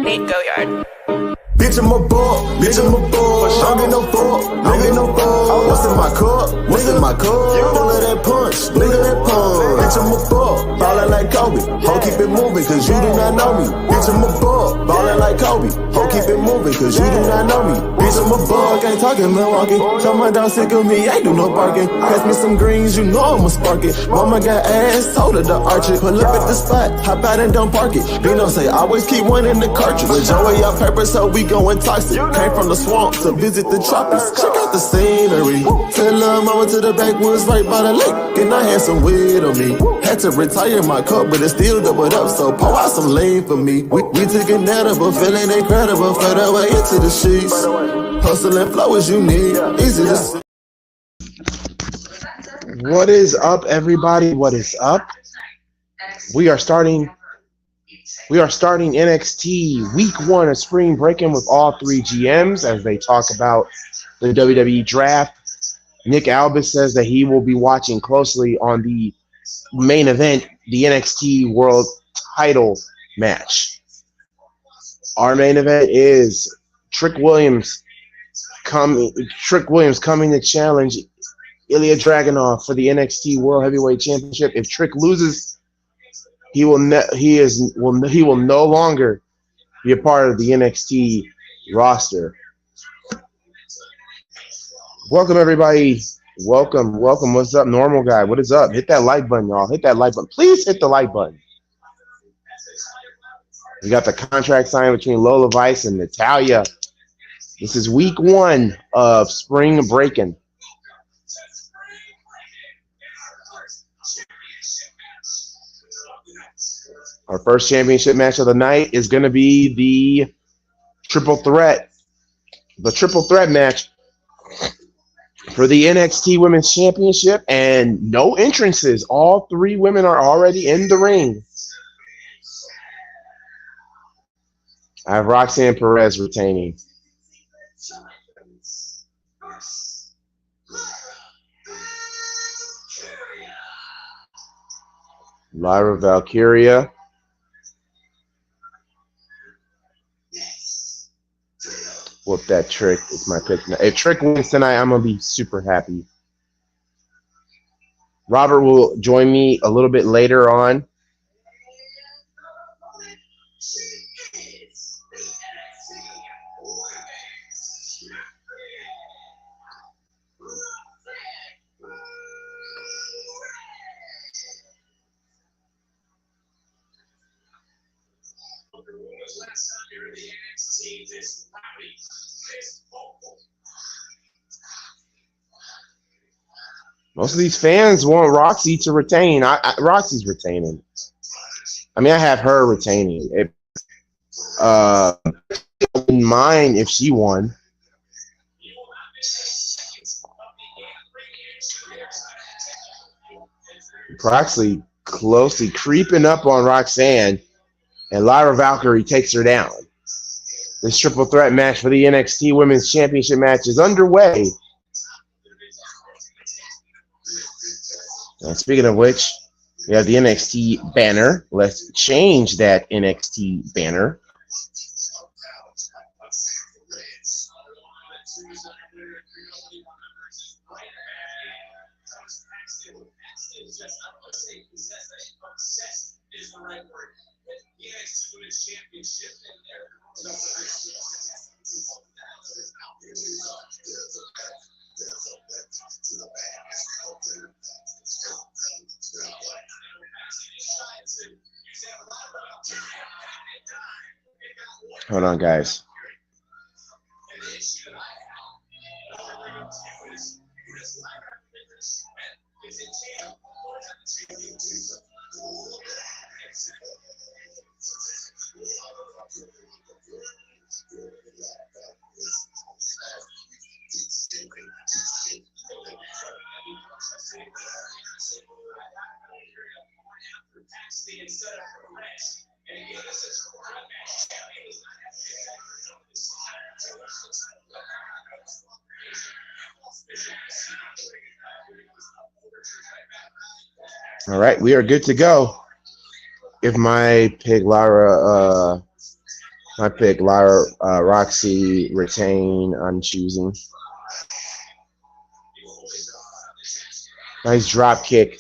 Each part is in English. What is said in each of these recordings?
Nate Goyard. Bitch, I'm a ball, bitch, I'm a ball. Don't get no fuck, don't get no fuck. What's in my cup? What's in my cup? Full of that punch, nigga, that punch. Bitch, I'm a ball, ballin' like Kobe. Ho, keep it moving, cause you do not know me. Bitch, I'm a ball, ballin' like Kobe. Ho, keep it moving, cause you do not know me. Bitch, I'm a ball, ain't talking Milwaukee. Tell my dog sick of me, ain't do no barking. Pass me some greens, you know I'ma spark it. Mama got ass, told her to arch it. Pull up at the spot, hop out and don't park it. Bino say, always keep one in the cartridge. With Joey up purpose, so we going toxic. Came from the swamp to visit the tropics. Check out the scenery. Tell little mama to the backwoods right by the lake. And I had some weed on me. Had to retire my cup, but it still doubled up. So pour out some lean for me. We took an edible, feeling incredible. Fed away into the sheets. Hustle and flow as you need. Easy to see. What is up, everybody? What is up? We are starting NXT Week 1 of Spring Breaking with all three GMs as they talk about the WWE Draft. Nick Albus says that he will be watching closely on the main event, the NXT World Title match. Our main event is Trick Williams coming to challenge Ilya Dragunov for the NXT World Heavyweight Championship. If Trick loses, he will no longer be a part of the NXT roster. Welcome, everybody. Welcome. What's up, normal guy? What is up? Hit that like button, y'all. Hit that like button. Please hit the like button. We got the contract signed between Lola Vice and Natalia. This is Week 1 of Spring Breaking. Our first championship match of the night is going to be the triple threat. The triple threat match for the NXT Women's Championship, and no entrances. All three women are already in the ring. I have Roxanne Perez retaining. Lyra Valkyria. Whoop that Trick. It's my pick. If Trick wins tonight, I'm going to be super happy. Robert will join me a little bit later on. Most of these fans want Roxy to retain. Roxy's retaining. I mean, I have her retaining. I wouldn't mind if she won. Proxy closely creeping up on Roxanne, and Lyra Valkyrie takes her down. This triple threat match for the NXT Women's Championship match is underway. And speaking of which, we have the NXT banner. Let's change that NXT banner. Hold on, guys. All right, we are good to go. if my pick Roxy retain, I'm choosing. Nice drop kick.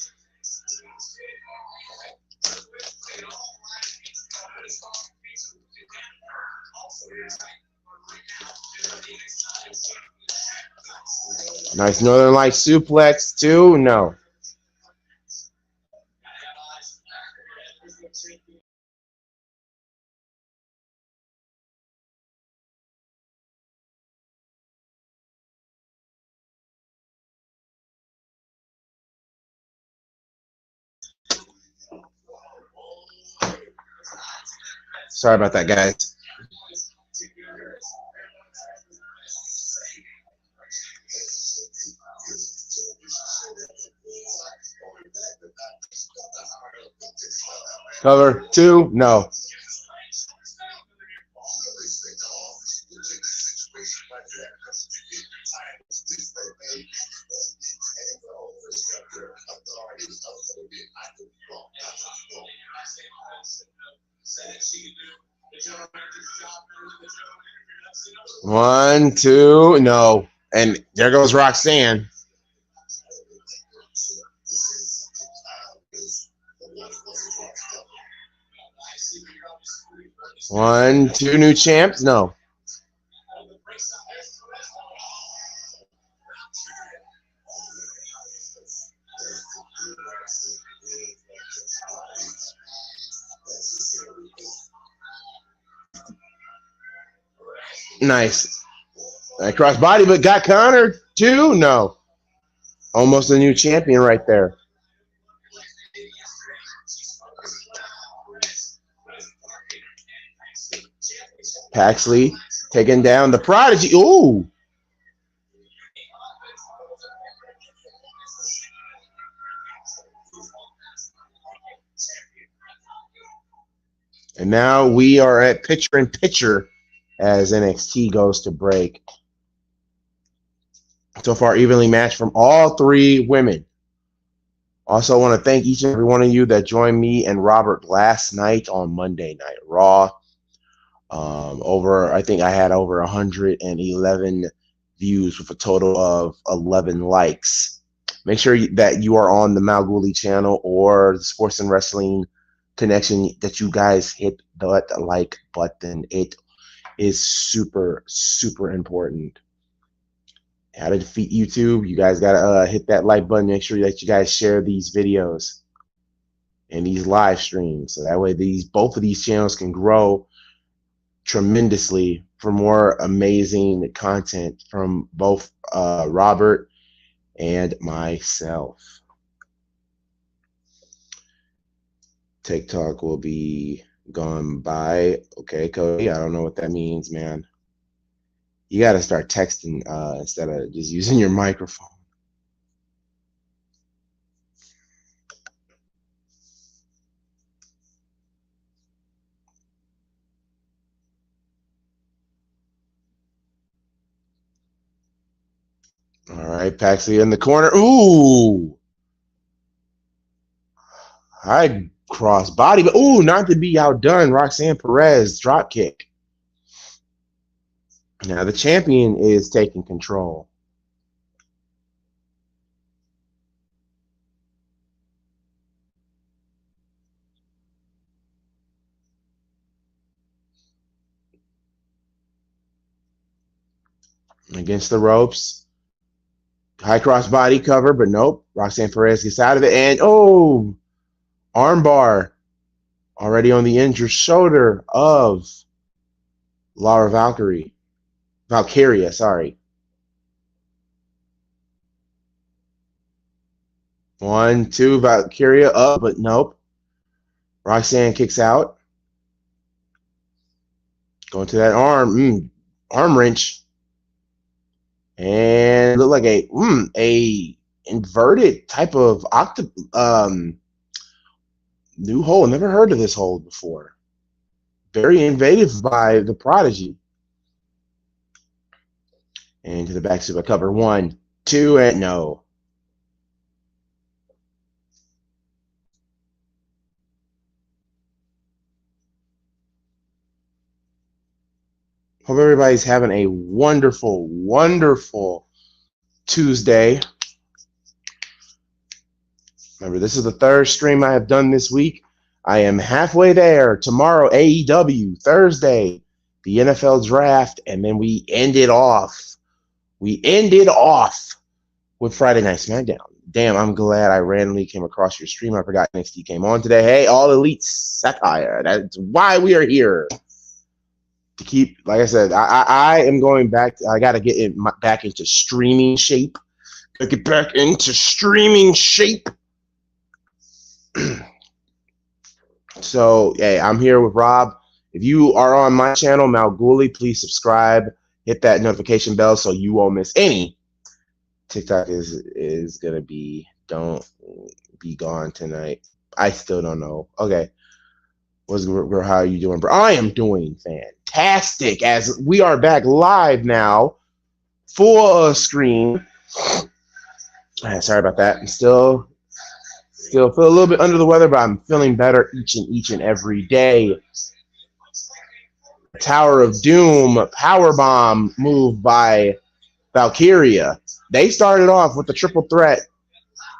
Nice Northern Light suplex too. No. Sorry about that, guys. Cover 2, no. One, two, no. And there goes Roxanne. One, two new champs, no. Nice. That cross body, but got countered too? No. Almost a new champion right there. Paxley taking down the Prodigy. Ooh. And now we are at picture-in-picture as NXT goes to break. So far, evenly matched from all three women. Also, I want to thank each and every one of you that joined me and Robert last night on Monday Night Raw. I think I had over 111 views with a total of 11 likes. Make sure that you are on the Malguli channel or the Sports and Wrestling Connection, that you guys hit the like button. It is super, super important. How to defeat YouTube? You guys gotta hit that like button. Make sure that you guys share these videos and these live streams, so that way both of these channels can grow tremendously for more amazing content from both Robert and myself. TikTok will be gone by. Okay, Cody, I don't know what that means, man. You got to start texting instead of just using your microphone. All right, Paxley in the corner. Ooh. High cross body, but ooh, not to be outdone. Roxanne Perez drop kick. Now the champion is taking control. Against the ropes. High cross body cover, but nope. Roxanne Perez gets out of it, and oh, armbar already on the injured shoulder of Laura Valkyria, sorry. 1, 2, Valkyria up, but nope. Roxanne kicks out. Going to that arm wrench. And look like a inverted type of new hold. Never heard of this hold before. Very innovative by the Prodigy. And to the back super cover. 1, 2, and no. Hope everybody's having a wonderful, wonderful Tuesday. Remember, this is the third stream I have done this week. I am halfway there. Tomorrow, AEW. Thursday, the NFL draft. And then we end it off. We ended off with Friday Night SmackDown. Damn, I'm glad I randomly came across your stream. I forgot NXT came on today. Hey, All Elite Satire. That's why we are here. To keep, like I said, I am going back. I got to get back into streaming shape. Got to get back into streaming shape. So, hey, I'm here with Rob. If you are on my channel, Malguli, please subscribe. Hit that notification bell so you won't miss any. TikTok is going to be, don't be gone tonight. I still don't know. Okay. How are you doing, bro? I am doing fantastic as we are back live now, full screen. Sorry about that. I'm still feel a little bit under the weather, but I'm feeling better each and every day. Tower of Doom powerbomb move by Valkyria. They started off with the triple threat.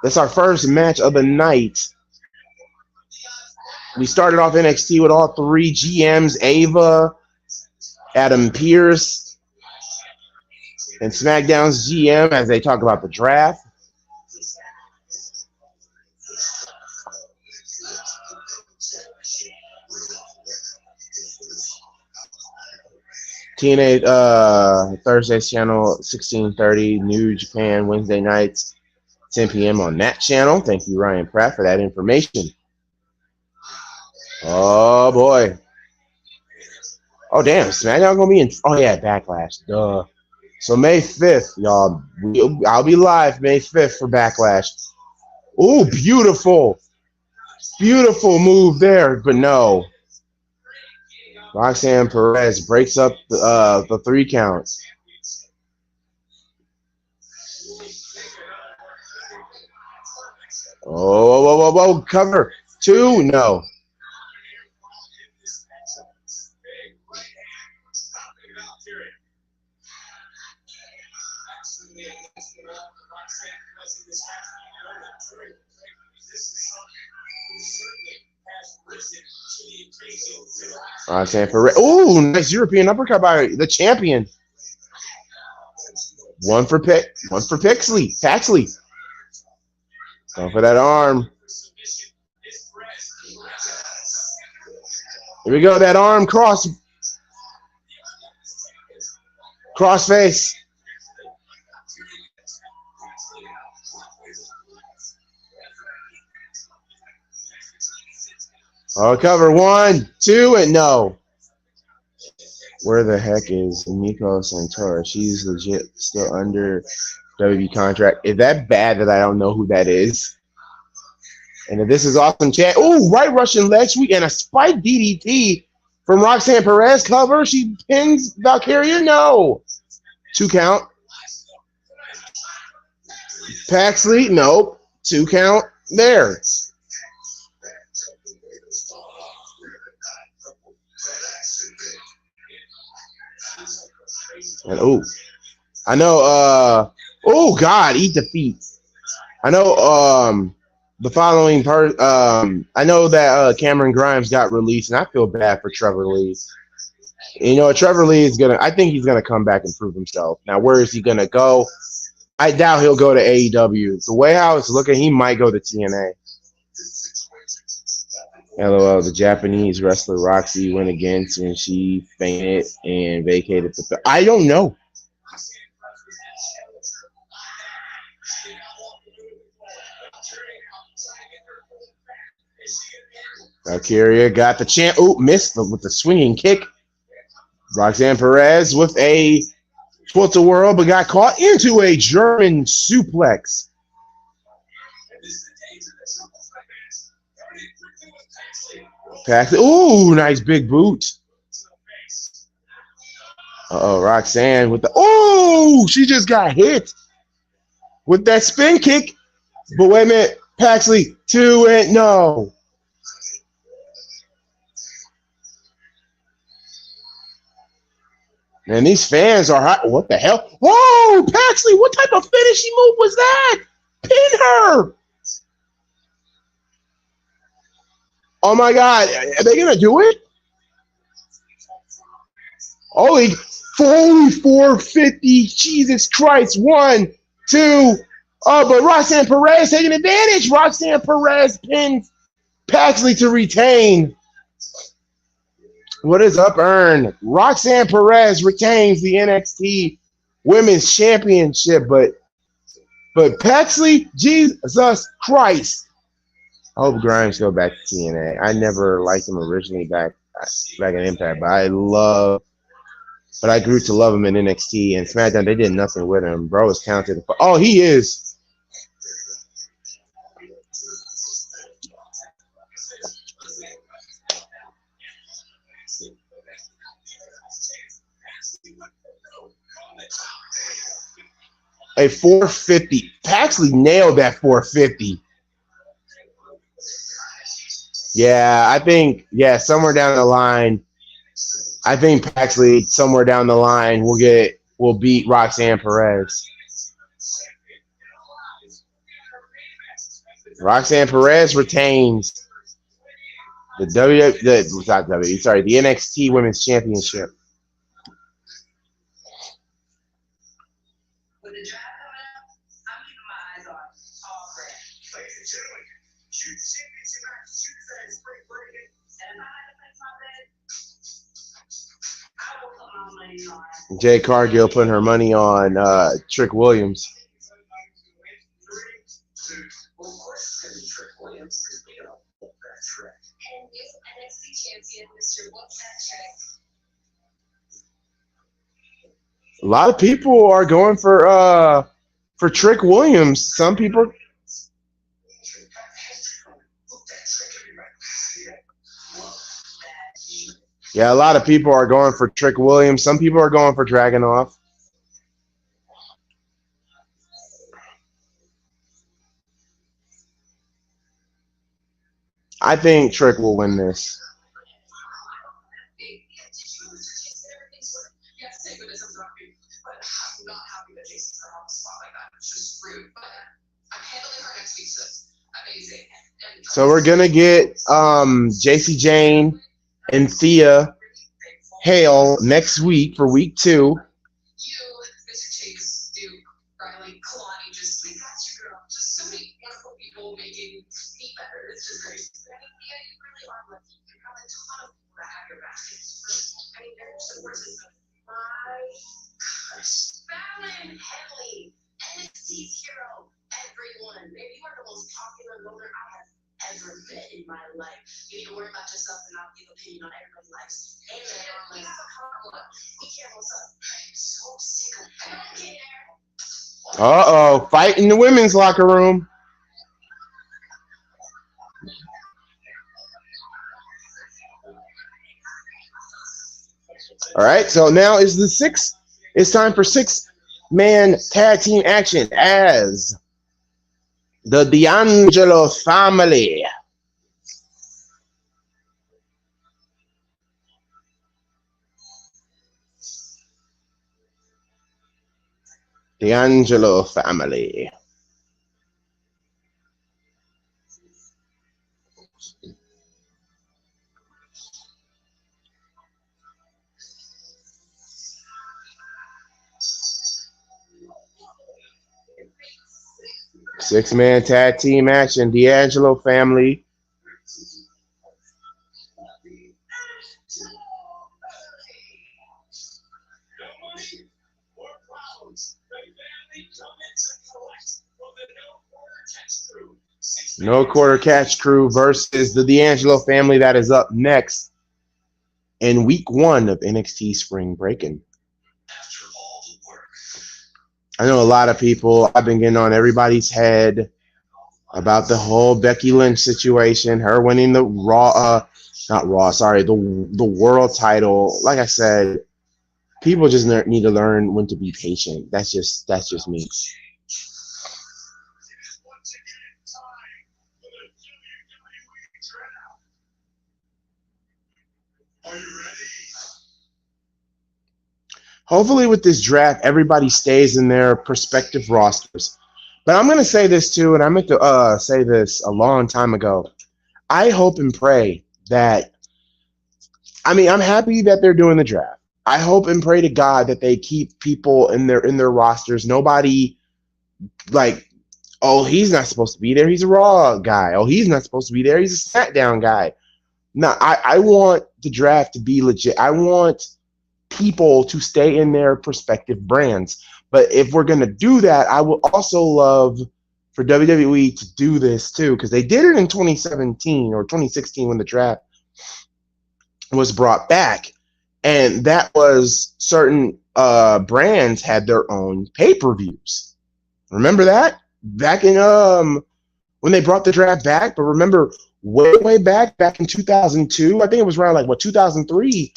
That's our first match of the night. We started off NXT with all three GMs, Ava, Adam Pearce, and SmackDown's GM as they talk about the draft. TNA Thursday's channel, 16:30, New Japan Wednesday nights, 10 p.m. on that channel. Thank you, Ryan Pratt, for that information. Oh, boy. Oh, damn. SmackDown going to be in... Oh, yeah, Backlash. Duh. So, May 5th, y'all. I'll be live May 5th for Backlash. Ooh, beautiful. Beautiful move there, but no. Roxanne Perez breaks up the 3 counts. Oh, cover. 2, no. Roxanne Perez. Ooh, nice European uppercut by the champion. One for Paxley. Going for that arm. Here we go. That arm cross face. Oh, cover 1, 2, and no. Where the heck is Miko Santora? She's legit still under WB contract. Is that bad that I don't know who that is? And if this is awesome, chat. Oh, right Russian leg sweep and a spike DDT from Roxanne Perez. Cover. She pins Valkyria. No. 2 count. Paxley. Nope. 2 count. There. And I know oh God, eat defeat. I know the following part I know that Cameron Grimes got released, and I feel bad for Trevor Lee. You know, Trevor Lee is I think he's gonna come back and prove himself. Now, where is he gonna go? I doubt he'll go to AEW. The way how it's looking, he might go to TNA. LOL, the Japanese wrestler Roxy went against when she fainted and vacated the... I don't know. Valkyria got the champ. Ooh, missed with the swinging kick. Roxanne Perez with a tilt-a-whirl, but got caught into a German suplex. Paxley. Ooh, nice big boot. Roxanne with the... Oh, she just got hit with that spin kick. But wait a minute. Paxley, 2 and no. And these fans are hot. What the hell? Whoa, Paxley, what type of finishing move was that? Pin her. Oh my God. Are they going to do it? Holy 450. Jesus Christ. 1, 2. Oh, but Roxanne Perez taking advantage. Roxanne Perez pins Paxley to retain. What is up, Earn? Roxanne Perez retains the NXT Women's Championship, but Paxley, Jesus Christ. I hope Grimes go back to TNA. I never liked him originally back in Impact, but I grew to love him in NXT and SmackDown. They did nothing with him. Bro is talented. Oh, he is. A 450. Paxley nailed that 450. Yeah, I think, somewhere down the line, I think Paxley, somewhere down the line, will beat Roxanne Perez. Roxanne Perez retains the the NXT Women's Championship. Jay Cargill putting her money on Trick Williams. A lot of people are going for Trick Williams. Some people. Yeah, a lot of people are going for Trick Williams. Some people are going for Dragunov. I think Trick will win this. So we're gonna get JC Jane and Thea Hale next week for week 2. Uh-oh, fight in the women's locker room. All right, so now is the 6. It's time for 6-man tag team action as the D'Angelo family. D'Angelo family. Six-man tag team action. D'Angelo family. No quarter catch crew versus the D'Angelo family. That is up next in week 1 of NXT Spring Breaking. I know a lot of people, I've been getting on everybody's head about the whole Becky Lynch situation, her winning the the world title. Like I said, people just need to learn when to be patient. That's just me. hopefully with this draft, everybody stays in their prospective rosters. But I'm going to say this too, and I meant to say this a long time ago. I hope and pray that, I mean, I'm happy that they're doing the draft. I hope and pray to God that they keep people in their rosters. Nobody like, oh, he's not supposed to be there. He's a Raw guy. Oh, he's not supposed to be there. He's a SmackDown guy. No, I want the draft to be legit. I want people to stay in their prospective brands. But if we're going to do that, I would also love for WWE to do this too, because they did it in 2017 or 2016 when the draft was brought back. And that was certain brands had their own pay-per-views. Remember that? Back in when they brought the draft back, but remember way back in 2002, I think it was around like 2003,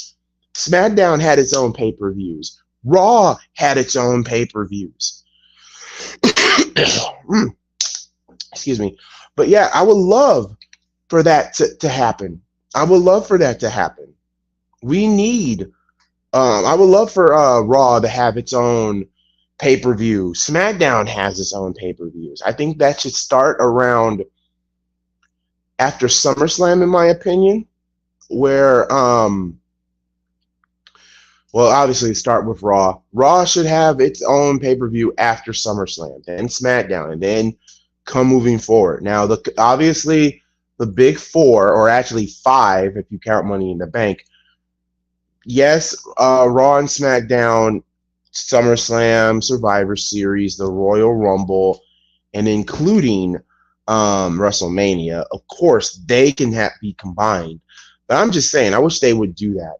SmackDown had its own pay-per-views. Raw had its own pay-per-views. Excuse me. But yeah, I would love for that to happen. I would love for that to happen. We need I would love for Raw to have its own pay-per-view. SmackDown has its own pay-per-views. I think that should start around after SummerSlam, in my opinion, where well, obviously start with Raw. Raw should have its own pay-per-view after SummerSlam, then SmackDown, and then come moving forward. Now, obviously the big four, or actually five if you count Money in the Bank. Yes, Raw and SmackDown, SummerSlam, Survivor Series, the Royal Rumble, and including WrestleMania. Of course, they can be combined. But I'm just saying, I wish they would do that.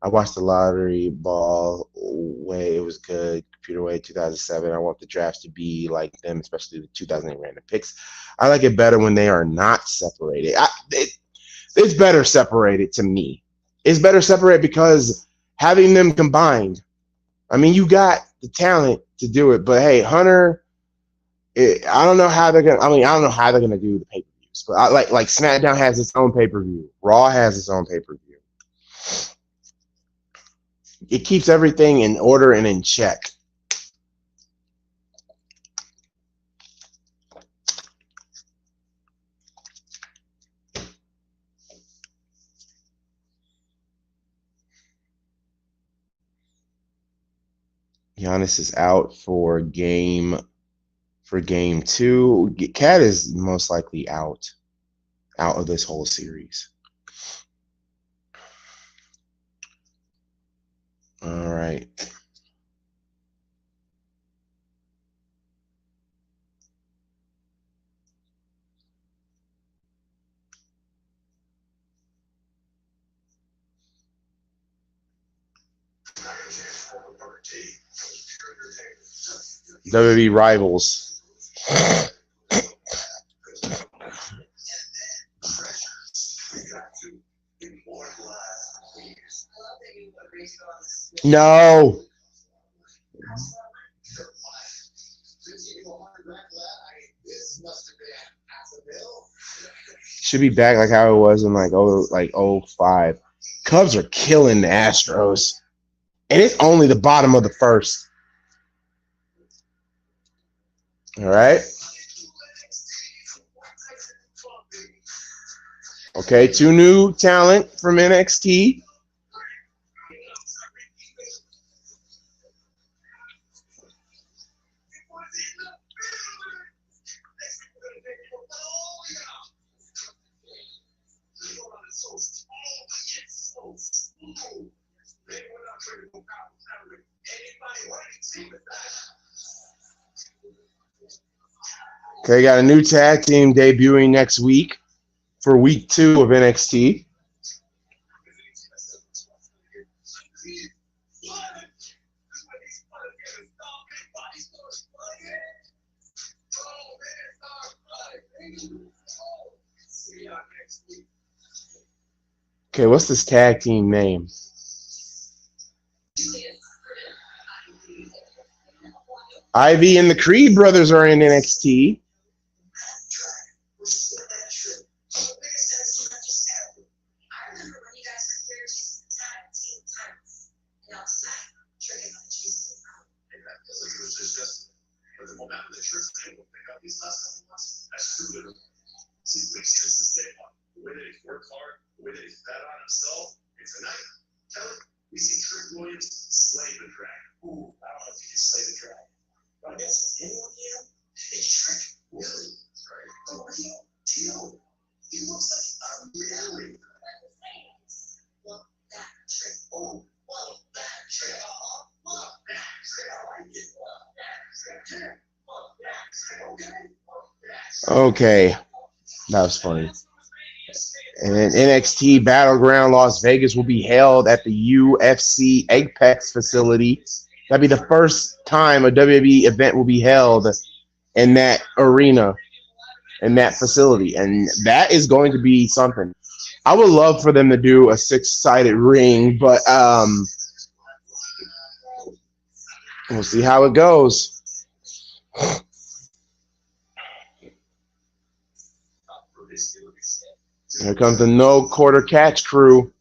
I watched the lottery ball way. It was good. Computer Way 2007. I want the drafts to be like them, especially the 2008 random picks. I like it better when they are not separated. It's better separated to me. It's better separated because having them combined, I mean, you got the talent to do it. But hey, Hunter, I don't know how they're gonna. I mean, I don't know how they're gonna do the pay-per-views. But like SmackDown has its own pay-per-view. Raw has its own pay-per-view. It keeps everything in order and in check. Giannis is out for game 2. Cat is most likely out of this whole series. All right. WWE rivals. No. Should be back like how it was in like 05. Cubs are killing the Astros. And it's only the bottom of the first. All right. Okay, 2 new talent from NXT. Okay, got a new tag team debuting next week for week 2 of NXT. Okay, what's this tag team name? Ivy and the Creed brothers are in NXT. Okay, that was funny. And then NXT Battleground Las Vegas will be held at the UFC Apex facility. That'd be the first time a WWE event will be held in that arena, in that facility. And that is going to be something. I would love for them to do a 6-sided ring, but we'll see how it goes. Here comes the no quarter catch crew.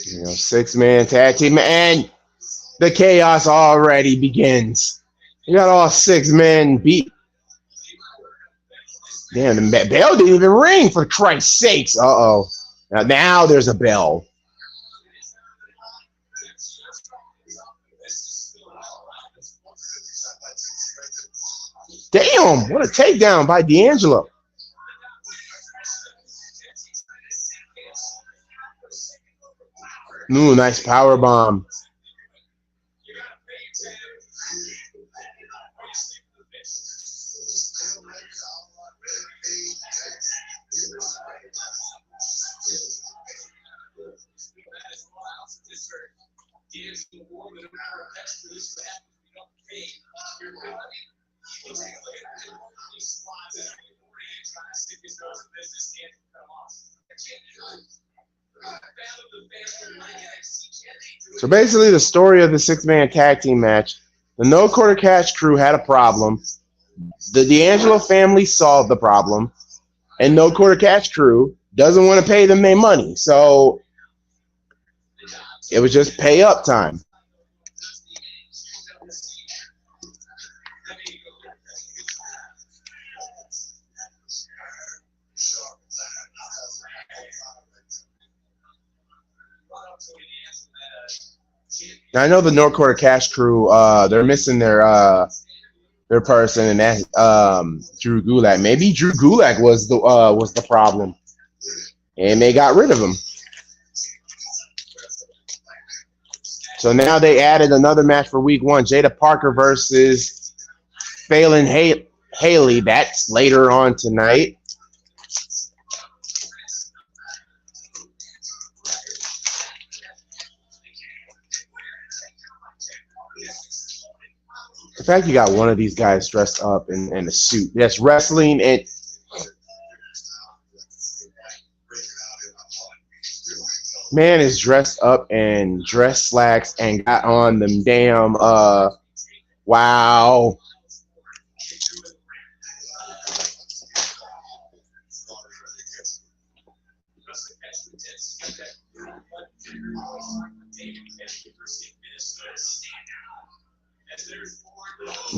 You know, 6-man tag team, and the chaos already begins. You got all 6 men beat. Damn, the bell didn't even ring, for Christ's sakes. Uh-oh. Now there's a bell. Damn, what a takedown by D'Angelo. Ooh, nice power bomb. So basically, the story of the 6-man tag team match, the no quarter catch crew had a problem. The D'Angelo family solved the problem, and no quarter catch crew doesn't want to pay them their money. So it was just pay up time. Now, I know the North Quarter Cash crew, they're missing their person, and that's Drew Gulak. Maybe Drew Gulak was the problem, and they got rid of him. So now they added another match for week 1, Jada Parker versus Phelan Haley. That's later on tonight. The fact you got one of these guys dressed up in a suit. Yes, wrestling and man is dressed up in dress slacks and got on them damn wow.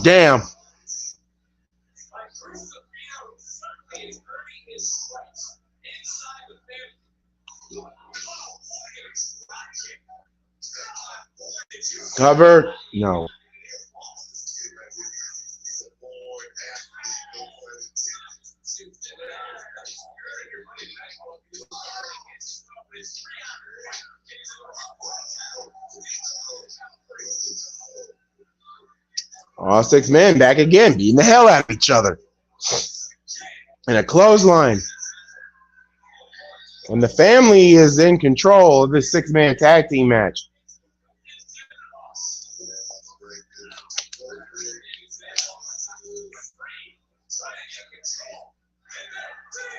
Damn. Cover? No. All 6 men back again, beating the hell out of each other. And a clothesline. And the family is in control of this 6-man tag team match.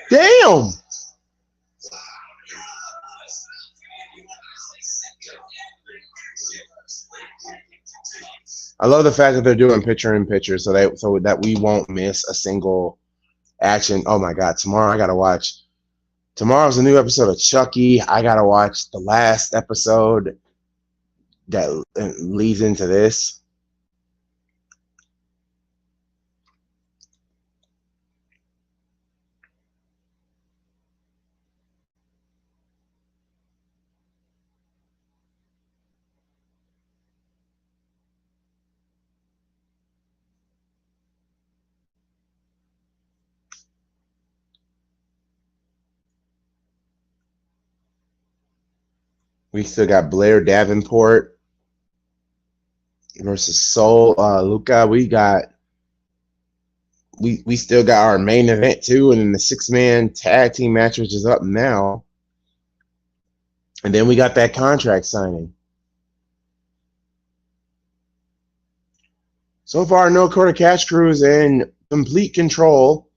Damn. I love the fact that they're doing picture in picture so that we won't miss a single action. Oh my God. Tomorrow I gotta watch. Tomorrow's a new episode of Chucky. I gotta watch the last episode that leads into this. We still got Blair Davenport versus Sol Luca. We still got our main event too, and then the 6-man tag team match, which is up now. And then we got that contract signing. So far, No Quarter Cash Crew is in complete control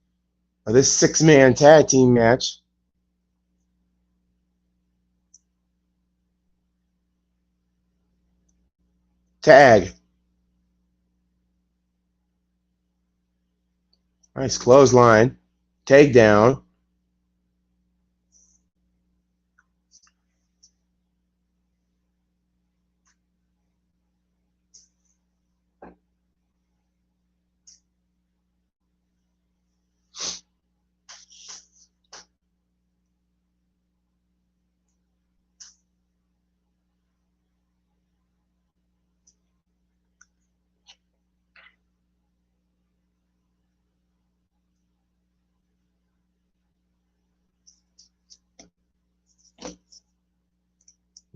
of this 6-man tag team match. Tag. Nice clothesline. Takedown.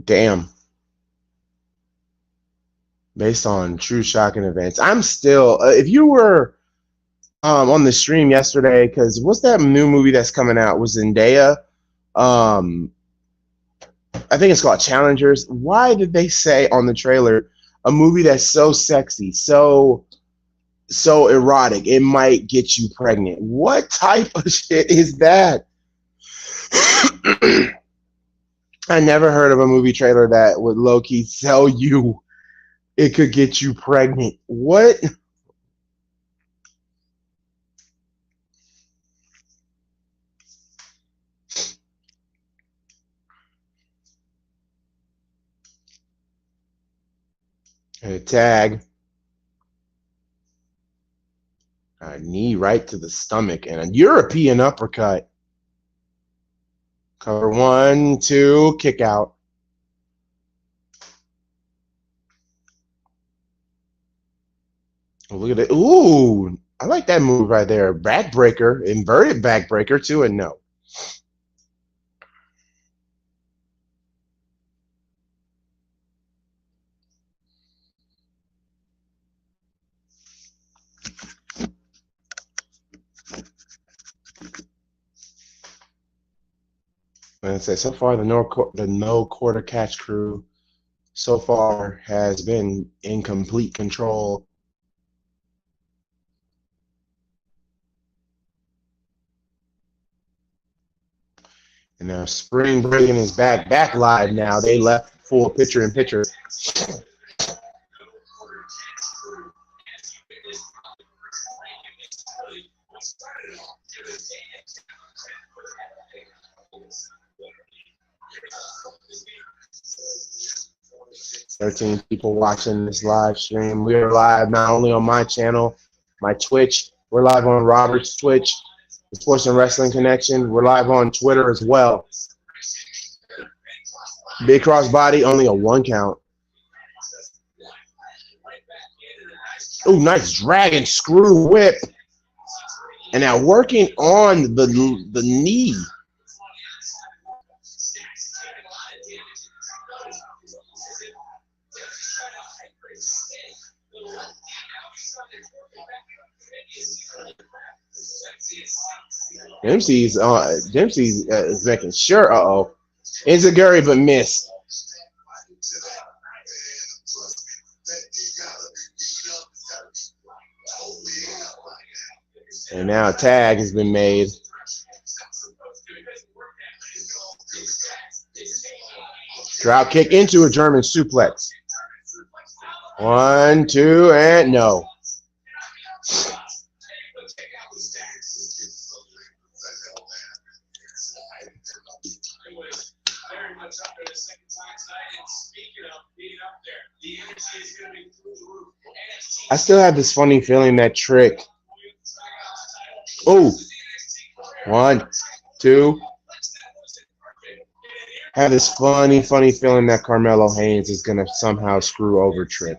Damn. Based on true shocking events. I'm still, if you were on the stream yesterday, because what's that new movie that's coming out? Was Zendaya? I think it's called Challengers. Why did they say on the trailer a movie that's so sexy, so erotic, it might get you pregnant? What type of shit is that? I never heard of a movie trailer that would low-key tell you it could get you pregnant. What? A tag. A knee right to the stomach and a European uppercut. Cover 1, 2, kick out. Oh, look at it. Ooh, I like that move right there. Backbreaker, inverted backbreaker to a no. And it says so far the No Quarter Catch crew so far has been in complete control. And now Spring Breaking is back live now. They left full picture in picture. Thirteen people watching this live stream. We are live not only on my channel, my Twitch. We're live on Robert's Twitch, the Sports and Wrestling Connection. We're live on Twitter as well. Big crossbody, only a 1 count. Oh, nice dragon screw whip. And now working on the knee. Dempsey's is making sure. Enziguri, but missed. And now a tag has been made. Drop kick into a German suplex. 1, 2, and no. I still have this funny feeling that Trick. Oh, 1, 2. I have this funny feeling that Carmelo Hayes is going to somehow screw over Trick.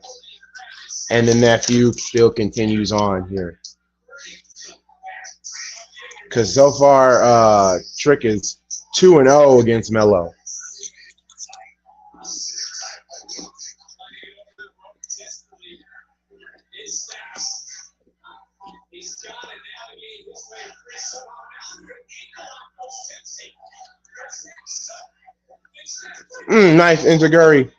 And the nephew still continues on here. Because so far, Trick is 2-0 against Melo. Nice Inzaguri.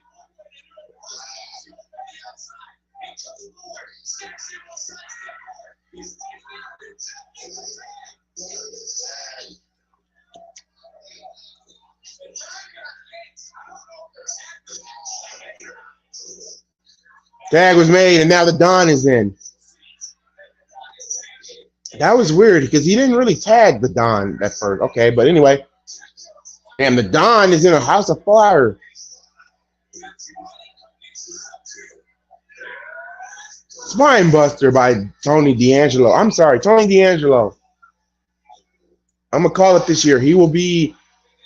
Tag was made, and now the Don is in. That was weird because he didn't really tag the Don at first. Okay, but anyway. Damn, the Don is in a house of fire. Spine Buster by Tony D'Angelo. I'm sorry, Tony D'Angelo. I'm going to call it this year. He will be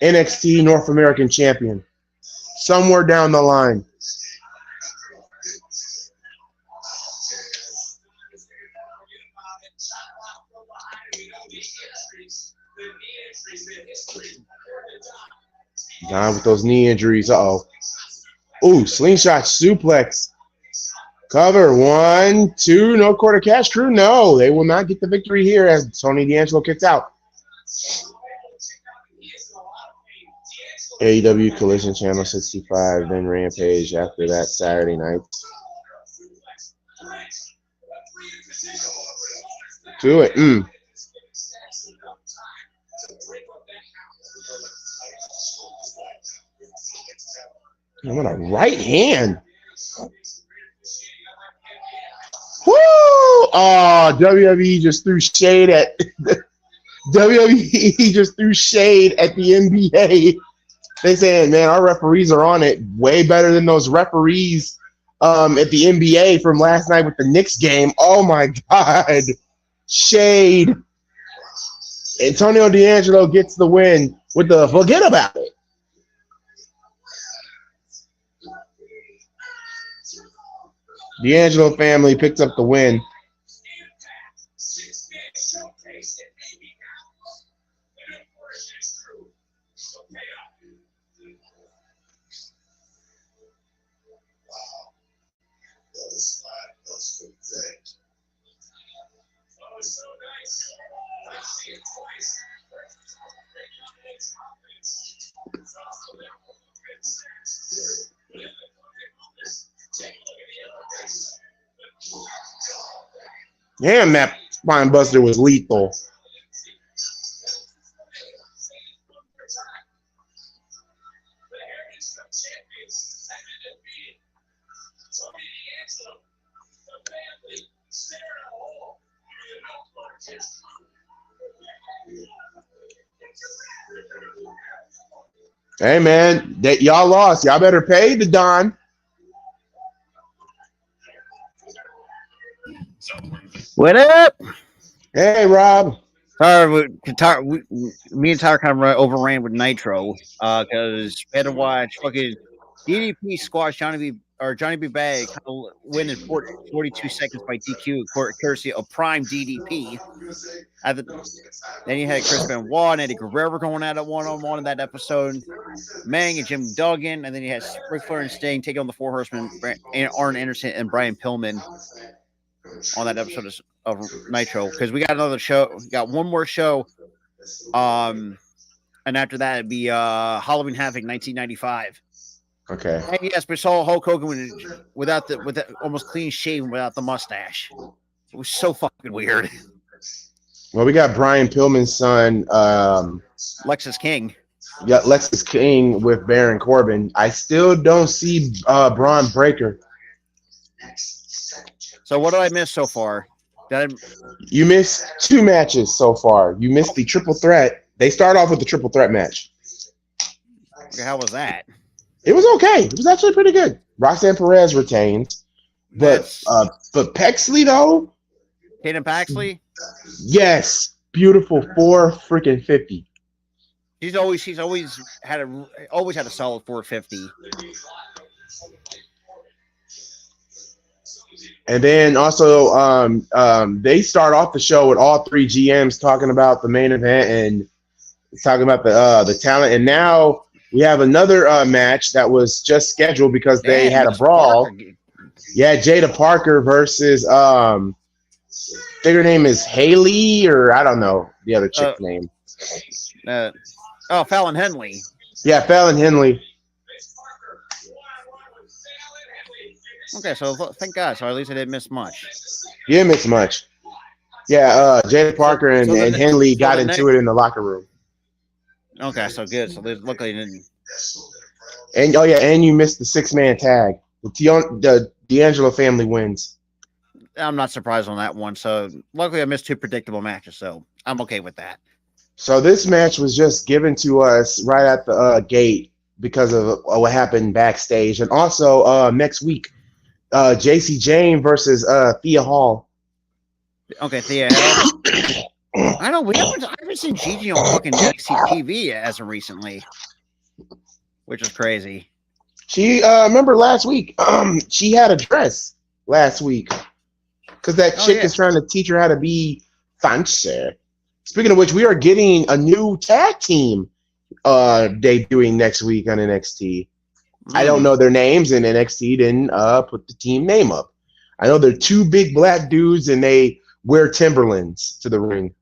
NXT North American Champion somewhere down the line. Don with those knee injuries. Uh-oh. Ooh, slingshot suplex. Cover. 1, 2. No quarter cash crew. No, they will not get the victory here as Tony D'Angelo kicks out. AEW Collision Channel 65, then Rampage after that Saturday night. Do it. What a right hand. Woo! Oh, WWE just threw shade at WWE just threw shade at the NBA. They saying, man, our referees are on it way better than those referees at the NBA from last night with the Knicks game. Oh my God. Shade. Antonio D'Angelo gets the win with the forget about it. D'Angelo family picks up the win. Damn, that spine buster was lethal. Hey, man, that y'all lost. Y'all better pay the Don. What up? Hey, Rob. Sorry, me and Tyler kind of overran with Nitro because we had to watch fucking DDP squash Johnny B. Bag kind of win in 42 seconds by DQ, courtesy of Prime DDP. Then you had Chris Benoit and Eddie Guerrero going at it one-on-one in that episode. Mang and Jim Duggan, and then you had Ric Flair and Sting taking on the Four Horsemen, Arn Anderson and Brian Pillman on that episode of Nitro, because we got another show. We got one more show, and after that it'd be Halloween Havoc 1995. Okay. And yes, we saw Hulk Hogan with almost clean shaven without the mustache. It was so fucking weird. Well, we got Brian Pillman's son, Lexus King. Yeah, Lexus King with Baron Corbin. I still don't see Braun Breaker. So what did I miss so far? You missed 2 matches so far. You missed the triple threat. They start off with the triple threat match. Okay, how was that? It was okay. It was actually pretty good. Roxanne Perez retained, but Pexley though. Tatum Paxley. Yes, beautiful 450. She's always had a solid 450. And then also, they start off the show with all 3 GMs talking about the main event and talking about the talent. And now we have another match that was just scheduled because they had a brawl. Yeah, Jada Parker versus I think her name is Haley, or I don't know the other chick's name. Fallon Henley. Yeah, Fallon Henley. Okay, so thank God. So at least I didn't miss much. You didn't miss much. Yeah, Jada Parker and Henley got into it in the locker room. Okay, so good. So luckily didn't. And and you missed the 6-man tag. The D'Angelo family wins. I'm not surprised on that one. So luckily I missed 2 predictable matches, so I'm okay with that. So this match was just given to us right at the gate because of what happened backstage. And also next week, JC Jane versus Thea Hall. Okay, Thea Hall. I know I haven't seen Gigi on fucking NXT TV as of recently, which is crazy. She remember last week, she had a dress last week because that chick is trying to teach her how to be fancy. Speaking of which, we are getting a new tag team debuting next week on NXT. I don't know their names, and NXT didn't put the team name up. I know they're 2 big black dudes, and they wear Timberlands to the ring.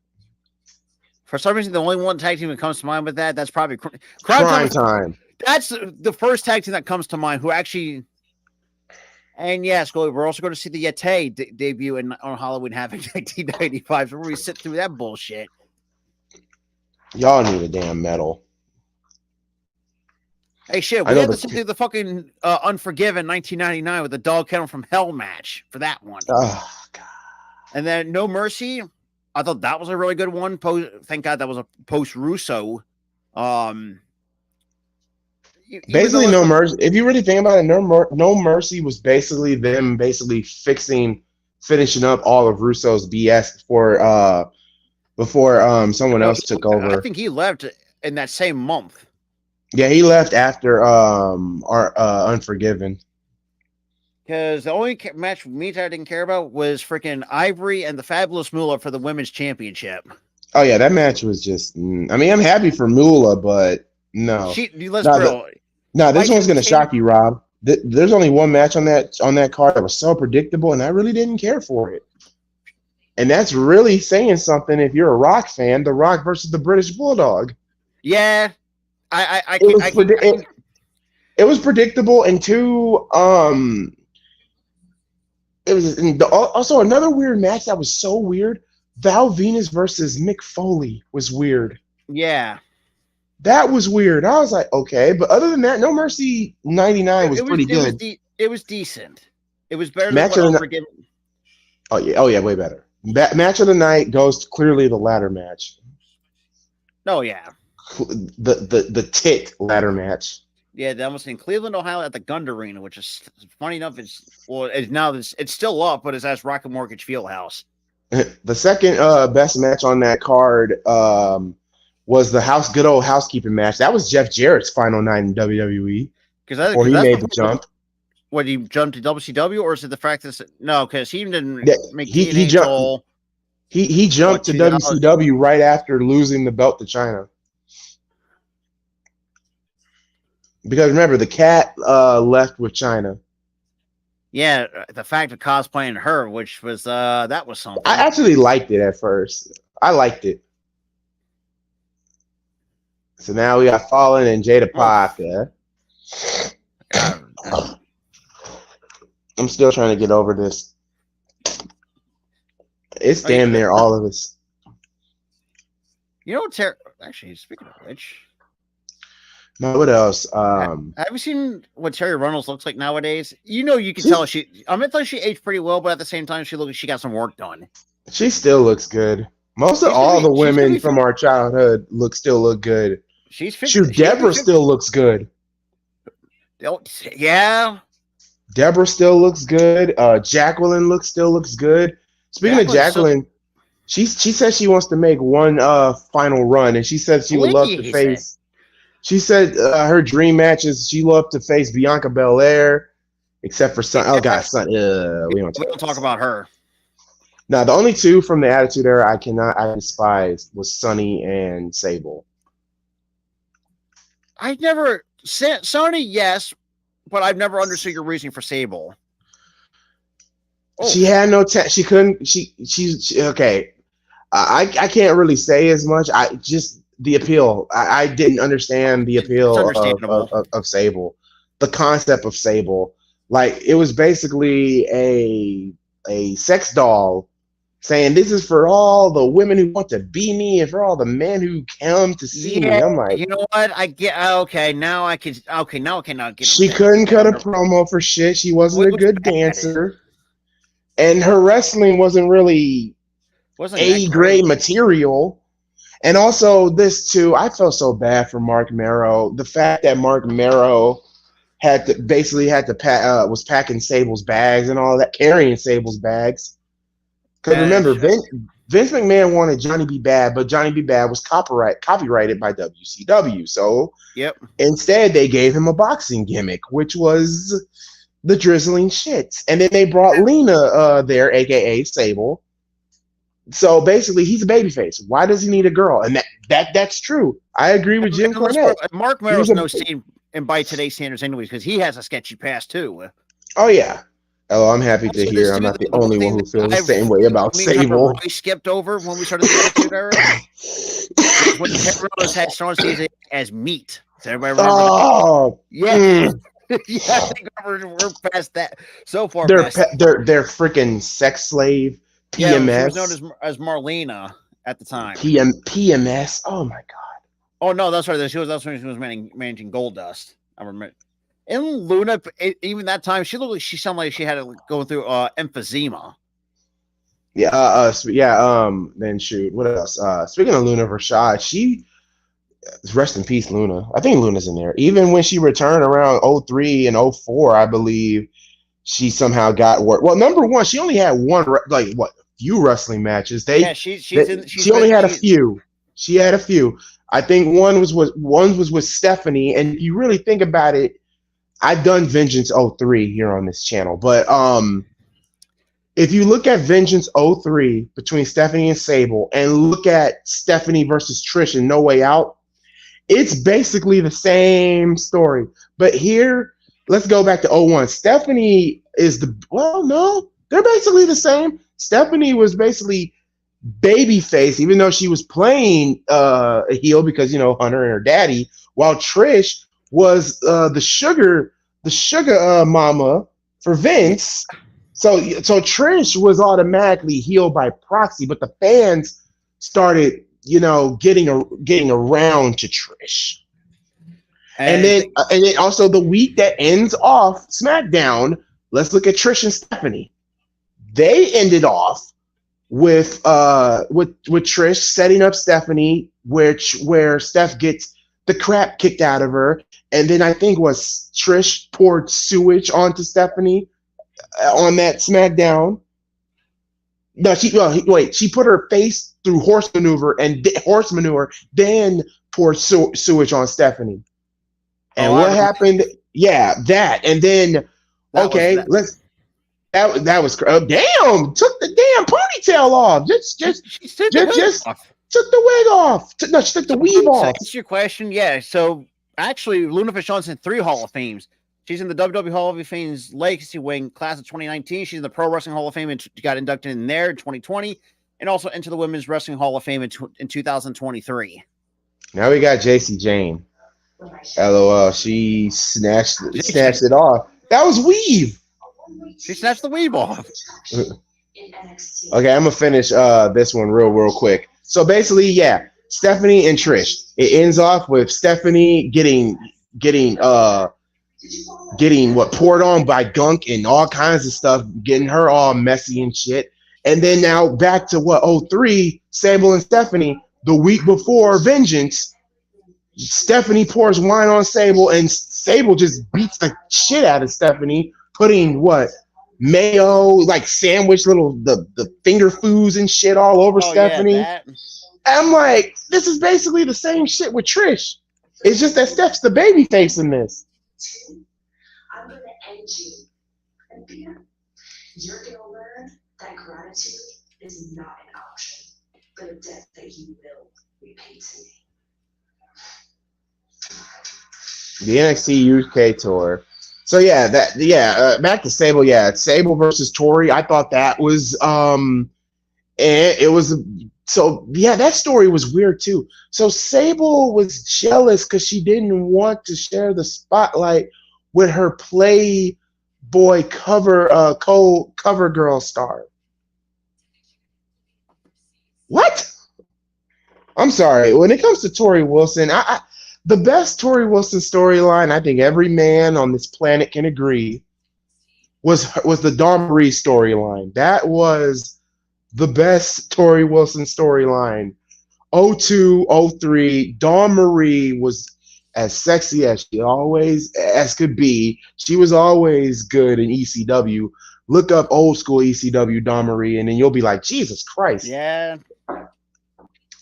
For some reason, the only one tag team that comes to mind with that's probably Crime Time. That's the first tag team that comes to mind who actually. And yes, we're also going to see the Yeti debut on Halloween Havoc 1995. So we're going to sit through that bullshit. Y'all need a damn medal. Hey, shit, we had to sit through the fucking Unforgiven 1999 with the Dog Kennel from Hell match for that one. Oh, God. And then No Mercy, I thought that was a really good one. Thank God that was a post-Russo. Basically, No Mercy. If you really think about it, No Mercy was basically them finishing up all of Russo's BS before someone else took over. I think he left in that same month. Yeah, he left after our Unforgiven. Because the only match me I didn't care about was freaking Ivory and the Fabulous Moolah for the Women's Championship. Oh yeah, that match was just. I mean, I'm happy for Moolah, but no. This one's gonna shock you, Rob. There's only one match on that card that was so predictable, and I really didn't care for it. And that's really saying something if you're a Rock fan. The Rock versus the British Bulldog. Yeah, it was predictable, and 2. It was also another weird match that was so weird. Val Venus versus Mick Foley was weird. Yeah. That was weird. I was like, okay. But other than that, No Mercy 99 was pretty good. It was decent. It was better than what Unforgiven. Oh, yeah, way better. Match of the night goes to clearly the ladder match. Oh, yeah. The Tick ladder match. Yeah, that was in Cleveland, Ohio at the Gund Arena, which is funny enough. It's still up, but it's at Rocket Mortgage Fieldhouse. The second best match on that card was the good old housekeeping match. That was Jeff Jarrett's final night in WWE. Or he made the jump. What, he jumped to WCW, or is it the fact that no? Because he didn't make he jumped. He jumped to WCW right after losing the belt to China. Because remember, the cat left with China. Yeah, the fact of cosplaying her, which was that was something. I actually liked it at first. I liked it. So now we got Fallon and Jada Parker. I'm still trying to get over this. It's damn near all of us. You know, actually, speaking of which, Now, what else? Have you seen what Terry Runnels looks like nowadays? You know, you can tell I mean, I thought she aged pretty well, but at the same time, she got some work done. She still looks good. Most of all the women from our childhood still look good. She's 50. Shoot, Deborah still looks good. Yeah. Deborah still looks good. Jacqueline still looks good. Speaking of Jacqueline, she said she wants to make one final run, and she said she would love to face. She said her dream match is she loved to face Bianca Belair, except for Son. Oh God, Son. We don't talk about her. Now, the only two from the Attitude Era I despised was Sunny and Sable. Sunny, yes, but I've never understood your reasoning for Sable. Oh. She had no she couldn't. She okay. I can't really say as much. I just the appeal. I didn't understand the appeal of Sable. The concept of Sable, like it was basically a sex doll saying this is for all the women who want to be me and for all the men who come to see me. I'm like, you know what? I get okay. Now I can. Okay, now I cannot get. She couldn't cut a promo for shit. She wasn't a good dancer, and her wrestling wasn't really A-grade material. And also this too, I felt so bad for Mark Marrow. The fact that Mark Marrow was packing Sable's bags and all that, carrying Sable's bags. Because remember, Vince McMahon wanted Johnny B. Bad, but Johnny B. Bad was copyrighted by WCW. So instead, they gave him a boxing gimmick, which was the drizzling shits. And then they brought Lena there, a.k.a. Sable. So basically, he's a babyface. Why does he need a girl? And that's true. I agree with Jim Cornette. Mark Merrill's no scene, and by today's standards anyways, because he has a sketchy past too. Oh, yeah. Oh, I'm happy to hear I'm not the only one who feels the same way about Sable. We skipped over when we started the Attitude Era. When Kevin Rose had Sean Stacey as meat. Does everybody remember? Oh, yeah. Yeah, I think we're past that. So far, they're freaking sex slave. PMS. Yeah, she was known as Marlena at the time. PMS. Oh my god. Oh no, that's right. That's when she was managing Goldust. I remember. And Luna, even that time, she sounded like she had to go through emphysema. Yeah. Then shoot. What else? Speaking of Luna Rashad, she rest in peace, Luna. I think Luna's in there. Even when she returned around 03 and 04, I believe she somehow got work. Well, number one, she only had few wrestling matches. She only had a few. She had a few. I think one was with Stephanie, and if you really think about it, I've done Vengeance 03 here on this channel, but if you look at Vengeance 03 between Stephanie and Sable and look at Stephanie versus Trish in No Way Out, it's basically the same story. But here, let's go back to 01. Stephanie is no, they're basically the same. Stephanie was basically babyface, even though she was playing a heel because, Hunter and her daddy, while Trish was the sugar mama for Vince. So Trish was automatically healed by proxy, but the fans started, getting around to Trish. And then also the week that ends off SmackDown, let's look at Trish and Stephanie. They ended off with Trish setting up Stephanie, where Steph gets the crap kicked out of her, and then I think Trish poured sewage onto Stephanie on that SmackDown. No, she put her face through horse manure, then poured sewage on Stephanie. And what happened? Yeah, that, and then that was damn, took the damn ponytail off. Just took the wig off. No, she took the weave off. That's your question. Yeah. So actually, Luna Vachon's in 3 Hall of Fames. She's in the WWE Hall of Fame's Legacy Wing class of 2019. She's in the Pro Wrestling Hall of Fame and got inducted in there in 2020, and also into the Women's Wrestling Hall of Fame in 2023. Now we got JC Jane. LOL. She snatched it off. That was weave. She snatched the weave off. Okay, I'm gonna finish this one real quick. So basically, yeah, Stephanie and Trish. It ends off with Stephanie getting what poured on by gunk and all kinds of stuff, getting her all messy and shit. And then now back to what 03, Sable and Stephanie, the week before Vengeance, Stephanie pours wine on Sable and Sable just beats the shit out of Stephanie, putting what mayo, like sandwich the finger foods and shit all over Stephanie. Yeah, I'm like, this is basically the same shit with Trish. It's just that Steph's the baby face in this. I'm going to end you. And Peter, you're going to learn that gratitude is not an option, but a debt that you will repay to me. The NXT UK tour. So back to Sable. Yeah, Sable versus Tori. I thought that was and it was that story was weird too. So Sable was jealous because she didn't want to share the spotlight with her Playboy cover girl star. What? I'm sorry. When it comes to Tori Wilson, the best Tori Wilson storyline, I think every man on this planet can agree, was the Dawn Marie storyline. That was the best Tori Wilson storyline. 02, 03, Dawn Marie was as sexy as she always as could be. She was always good in ECW. Look up old school ECW Dawn Marie, and then you'll be like, Jesus Christ. Yeah.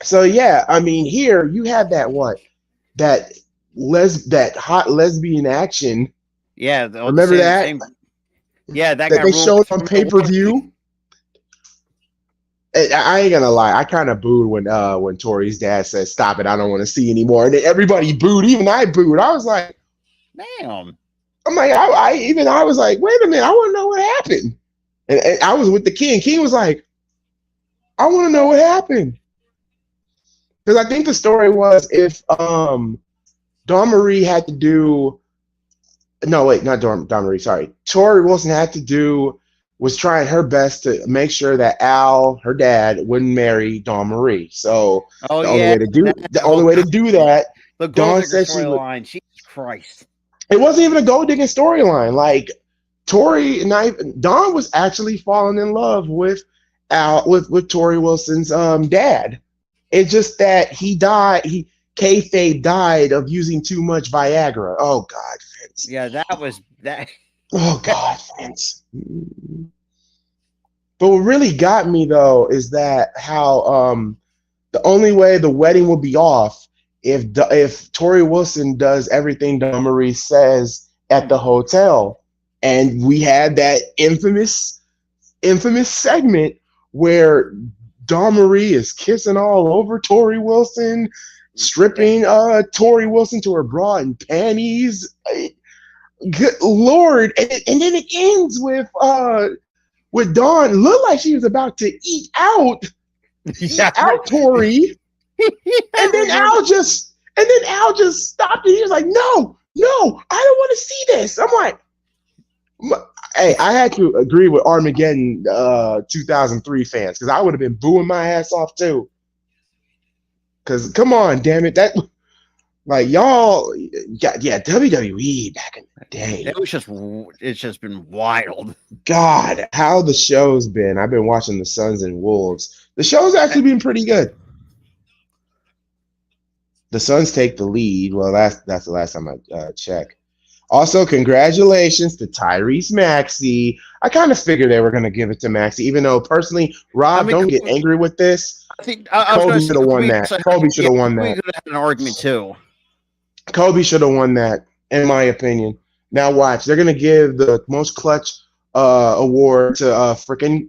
So yeah, I mean, here you have that that hot lesbian action. Yeah, remember that? That they showed on pay-per-view. I ain't gonna lie, I kind of booed when Tori's dad said, "Stop it, I don't want to see anymore." And then everybody booed, even I booed. I was like, "Damn!" I'm like, I was like, "Wait a minute, I want to know what happened." And I was with the King. King was like, "I want to know what happened." Because I think the story was if Dawn Marie had to do not Dawn Marie, sorry. Tori Wilson was trying her best to make sure that Al, her dad, wouldn't marry Dawn Marie. So the only way to do that, the Dawn said storyline. Jesus Christ. It wasn't even a gold digging storyline. Like Dawn was actually falling in love with Al, with Tori Wilson's dad. It's just that he died. Kayfabe died of using too much Viagra. Oh God, Vince. Yeah, that was that. Oh God, Vince. But what really got me though is that how the only way the wedding will be off if Tori Wilson does everything Dawn Marie says at the hotel, and we had that infamous segment where Dawn Marie is kissing all over Tori Wilson, stripping Tori Wilson to her bra and panties. Good Lord. And then it ends with Dawn looked like she was about to eat out Tori. And then Al just stopped it. He was like, no, I don't want to see this. I'm like, hey, I had to agree with Armageddon 2003 fans because I would have been booing my ass off too. Because come on, damn it, that like y'all, yeah, WWE back in the day. It's just been wild. God, how the show's been. I've been watching the Sons and Wolves. The show's actually been pretty good. The Suns take the lead. Well, that's the last time I checked. Also, congratulations to Tyrese Maxey. I kind of figured they were going to give it to Maxey, even though personally, Rob, don't get angry with this. I think Kobe should have won that. Kobe should have won that. We could have had an argument too. Kobe should have won that, in my opinion. Now watch, they're going to give the most clutch award to freaking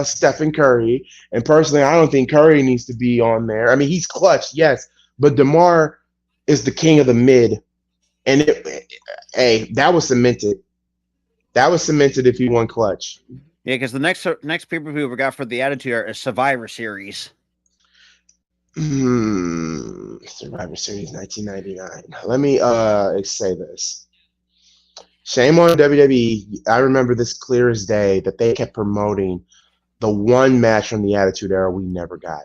Stephen Curry. And personally, I don't think Curry needs to be on there. I mean, he's clutch, yes, but DeMar is the king of the mid. And that was cemented. That was cemented if he won clutch. Yeah, because the next pay-per-view we got for the Attitude Era is Survivor Series. Survivor Series 1999. Let me say this. Shame on WWE. I remember this clear as day that they kept promoting the one match from the Attitude Era we never got.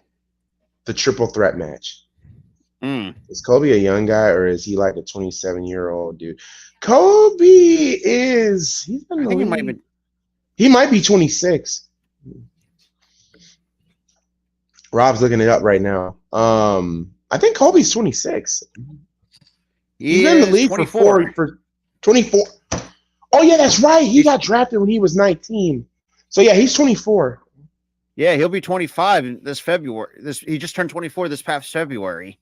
The triple threat match. Is Kobe a young guy or is he like a 27-year-old dude? Kobe is. He's been. I think he might be. He might be 26. Rob's looking it up right now. I think Kobe's 26. He's been in the league 24. for 24. Oh yeah, that's right. He got drafted when he was 19. So yeah, he's 24. Yeah, he'll be 25 this February. He just turned 24 this past February.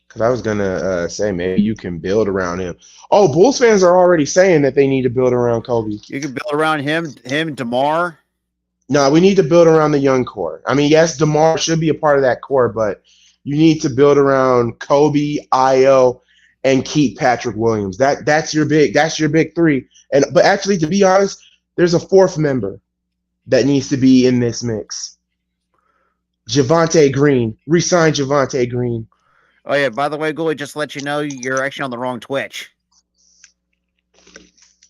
Because I was gonna say maybe you can build around him. Oh, Bulls fans are already saying that they need to build around Kobe. You can build around him, DeMar. No, we need to build around the young core. I mean, yes, DeMar should be a part of that core, but you need to build around Kobe, Io, and keep Patrick Williams. That's your big three. But actually, to be honest, there's a fourth member that needs to be in this mix. Javonte Green. Resign Javonte Green. Oh yeah, by the way, Gooley, just to let you know, you're actually on the wrong Twitch.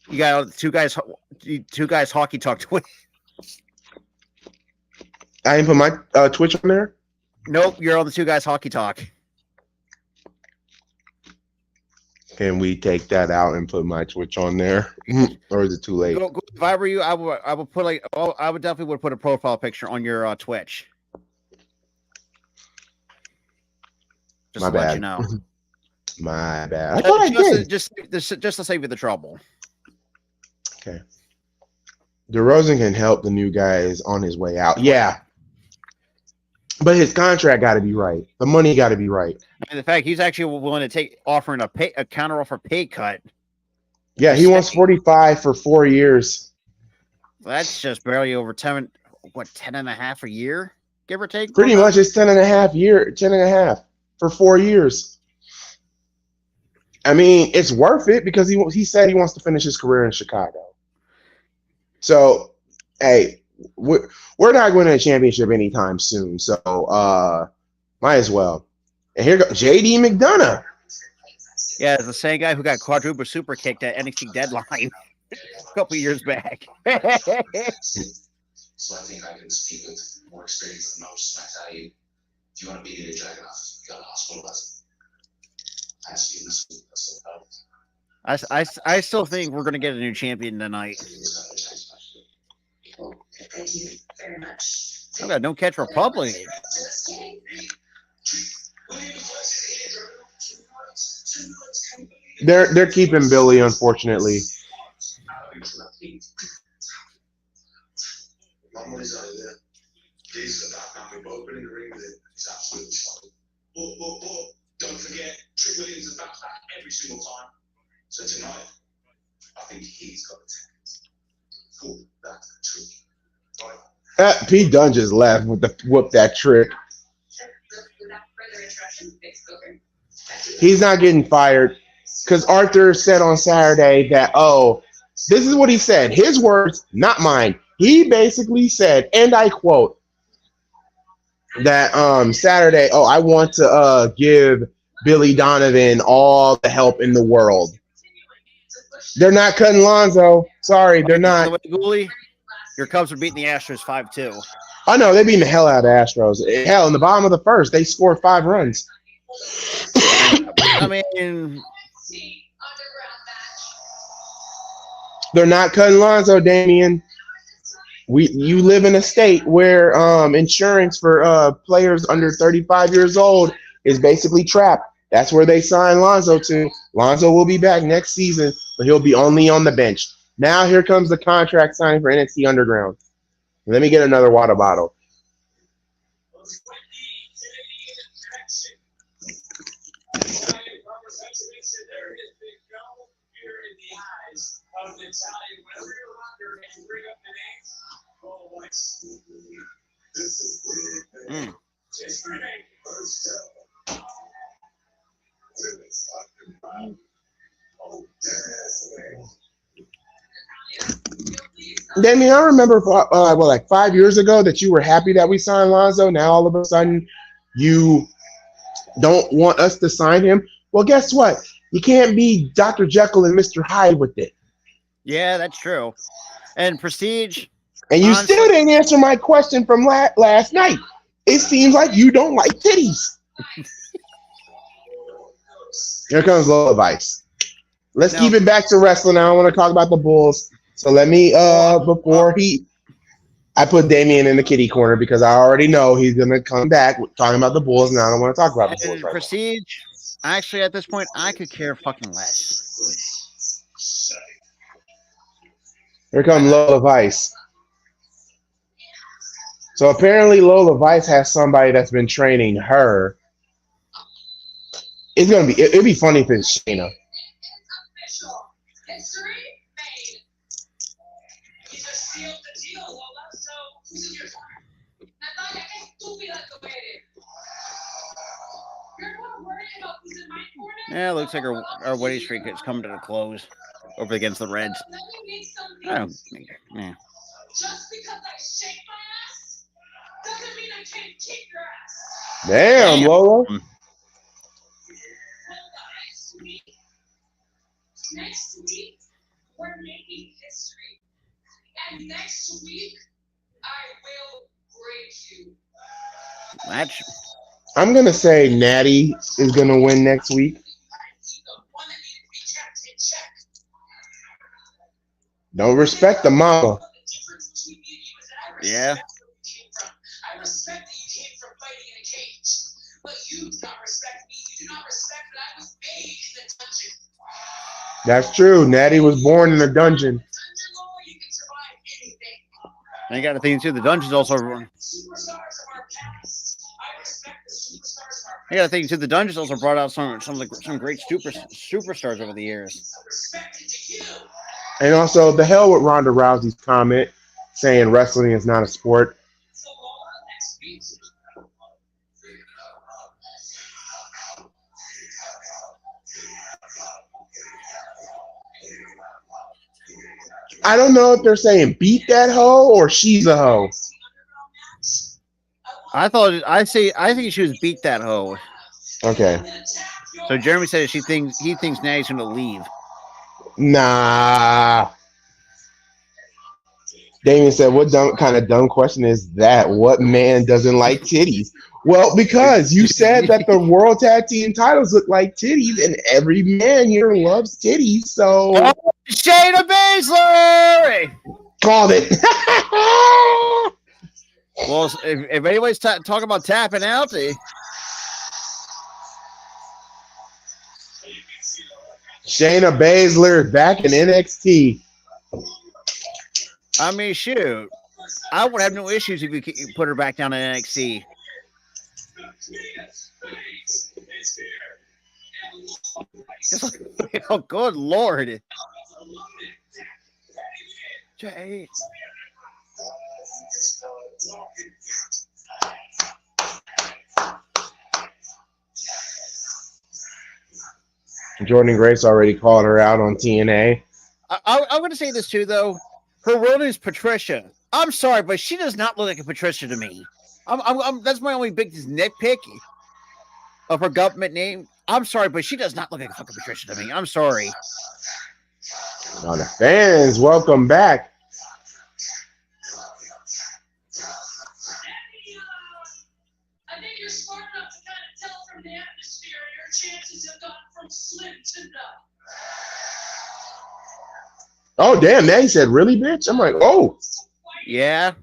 You got two guys hockey talk Twitch. I didn't put my Twitch on there? Nope, you're on the two guys hockey talk. Can we take that out and put my Twitch on there? Or is it too late? If I were you, I would put I would definitely put a profile picture on your Twitch. Just My to let bad. you know. My bad. I thought I did. Just to save you the trouble. Okay. DeRozan can help the new guys on his way out. Yeah. But his contract got to be right. The money got to be right. And the fact he's actually willing to offering a counteroffer pay cut. Yeah, he wants 45 for 4 years. That's just barely over 10 and a half a year, give or take. Pretty much it's 10 and a half for 4 years. I mean, it's worth it because he said he wants to finish his career in Chicago. So, hey, we're not winning a championship anytime soon. So, might as well. And here goes JD McDonough. Yeah, it's the same guy who got quadruple super kicked at NXT Deadline a couple years back. So I think I can speak with more experience than most. And I tell you, if you want to beat a dragon off, you got to hospitalize him. I see this week. That's so helpful. I still think we're going to get a new champion tonight. Thank you very much. I got no catch Republic. Just kidding. They're keeping Billy, unfortunately. Don't forget, Trick Williams is back every single time. So tonight, I think he's got the chance. Cool, that's the trick. Pete Dunne just left with the whoop that trick. Without further introduction, it's over. He's not getting fired because Arthur said on Saturday that, this is what he said. His words, not mine. He basically said, and I quote, that Saturday, I want to give Billy Donovan all the help in the world. They're not cutting Lonzo. Sorry, they're not. By the way, Gooley, your Cubs are beating the Astros 5-2. I know, they're beating the hell out of the Astros. Hell, in the bottom of the first, they scored 5 runs. I mean, they're not cutting Lonzo, Damian. You live in a state where insurance for players under 35 years old is basically trapped. That's where they sign Lonzo to. Lonzo will be back next season, but he'll be only on the bench. Now here comes the contract signing for NXT Underground. Let me get another water bottle. Damien, I remember like 5 years ago that you were happy that we signed Lonzo. Now all of a sudden you don't want us to sign him. Well, guess what? You can't be Dr. Jekyll and Mr. Hyde with it. yeah, that's true. And Prestige. And you honestly, still didn't answer my question from last night. It seems like you don't like titties. Here comes Lola Vice. Let's Now- keep it back to wrestling. I don't want to talk about the Bulls. So let me I put Damian in the kitty corner because I already know he's gonna come back talking about the Bulls, and I don't want to talk about the Bulls And right now. Prestige, actually, at this point, I could care fucking less. Here comes Lola Vice. So apparently Lola Vice has somebody that's been training her. It'd be funny if it's Shayna. Yeah, it looks like our wedding streak is coming to a close over against the Reds. I don't think. Yeah. Just because I shake my ass doesn't mean I can't kick your ass. Damn, Lola. Next week, we're making history. And next week, I will break you. Match. I'm gonna say Natty is gonna win next week. Don't respect the mama. Yeah. I respect that you came from fighting in a cage, but you do not respect me. You do not respect that I was made in the dungeon. That's true. Natty was born in a dungeon. Dungeon law, you can survive anything. And you got to think too. The dungeon's also. Superstars of our past. I respect the superstars of our You got to think too. The dungeon's also brought out some great superstars over the years. respected to you. And also, the hell with Ronda Rousey's comment saying wrestling is not a sport. So Lola, next week. I don't know if they're saying beat that hoe or she's a hoe. I think she was beat that hoe. Okay. So Jeremy said he thinks Natty's going to leave. Nah. Damien said, what kind of dumb question is that? What man doesn't like titties? Well, because you said that the World Tag Team titles look like titties, and every man here loves titties, so... Oh, Shayna Baszler! Called it. Well, if anybody's talking about tapping out, Shayna Baszler back in NXT. I mean, shoot. I would have no issues if you put her back down in NXT. Oh, good Lord. Jay. Jordan Grace already called her out on TNA. I'm going to say this too, though. Her real name is Patricia. I'm sorry, but she does not look like a Patricia to me. That's my only big nitpick of her government name. I'm sorry, but she does not look like a fucking Patricia to me. I'm sorry. Now the fans, welcome back. I think you're smart enough to kind of tell from the atmosphere your chances have gone from slim to none. Oh, damn, Natty said, really, bitch? I'm like, oh. Yeah. Around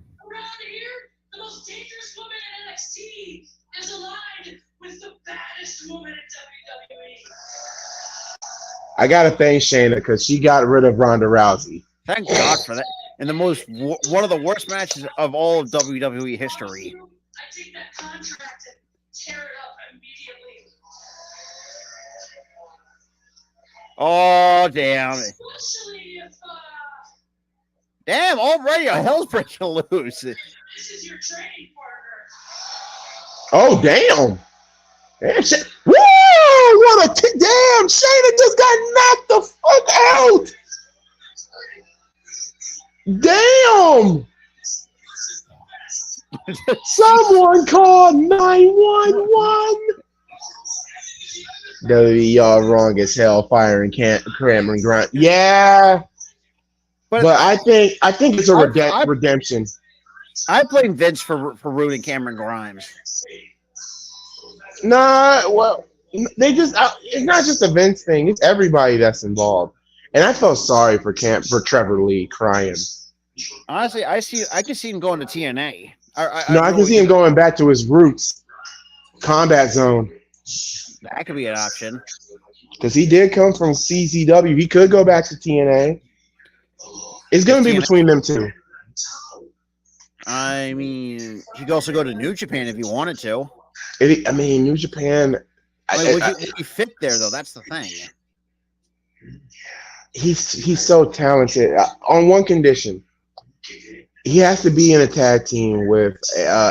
here, the most dangerous woman in NXT is aligned with the baddest woman in WWE. I got to thank Shayna because she got rid of Ronda Rousey. Thank God for that. And one of the worst matches of all of WWE history. I take that contract and tear it up immediately. Oh, damn. Especially if Damn, already a hell's breaking loose. this is your training partner. Oh, damn. Damn, woo! What a damn! Shayna just got knocked the fuck out. Damn! Someone called 911. Y'all wrong as hell. Firing Cameron Grimes. Yeah, but I think it's a redemption. I blame Vince for ruining Cameron Grimes. Nah, well, they just it's not just a Vince thing. It's everybody that's involved. And I felt sorry for Trevor Lee crying. Honestly, I can see him going to TNA. No, I can really see him going back to his roots, Combat Zone, That could be an option. because he did come from CZW. He could go back to TNA. It's going to be between them two. I mean, he could also go to New Japan if he wanted to. I mean, New Japan. Would he fit there though? That's the thing. He's so talented. On one condition, he has to be in a tag team with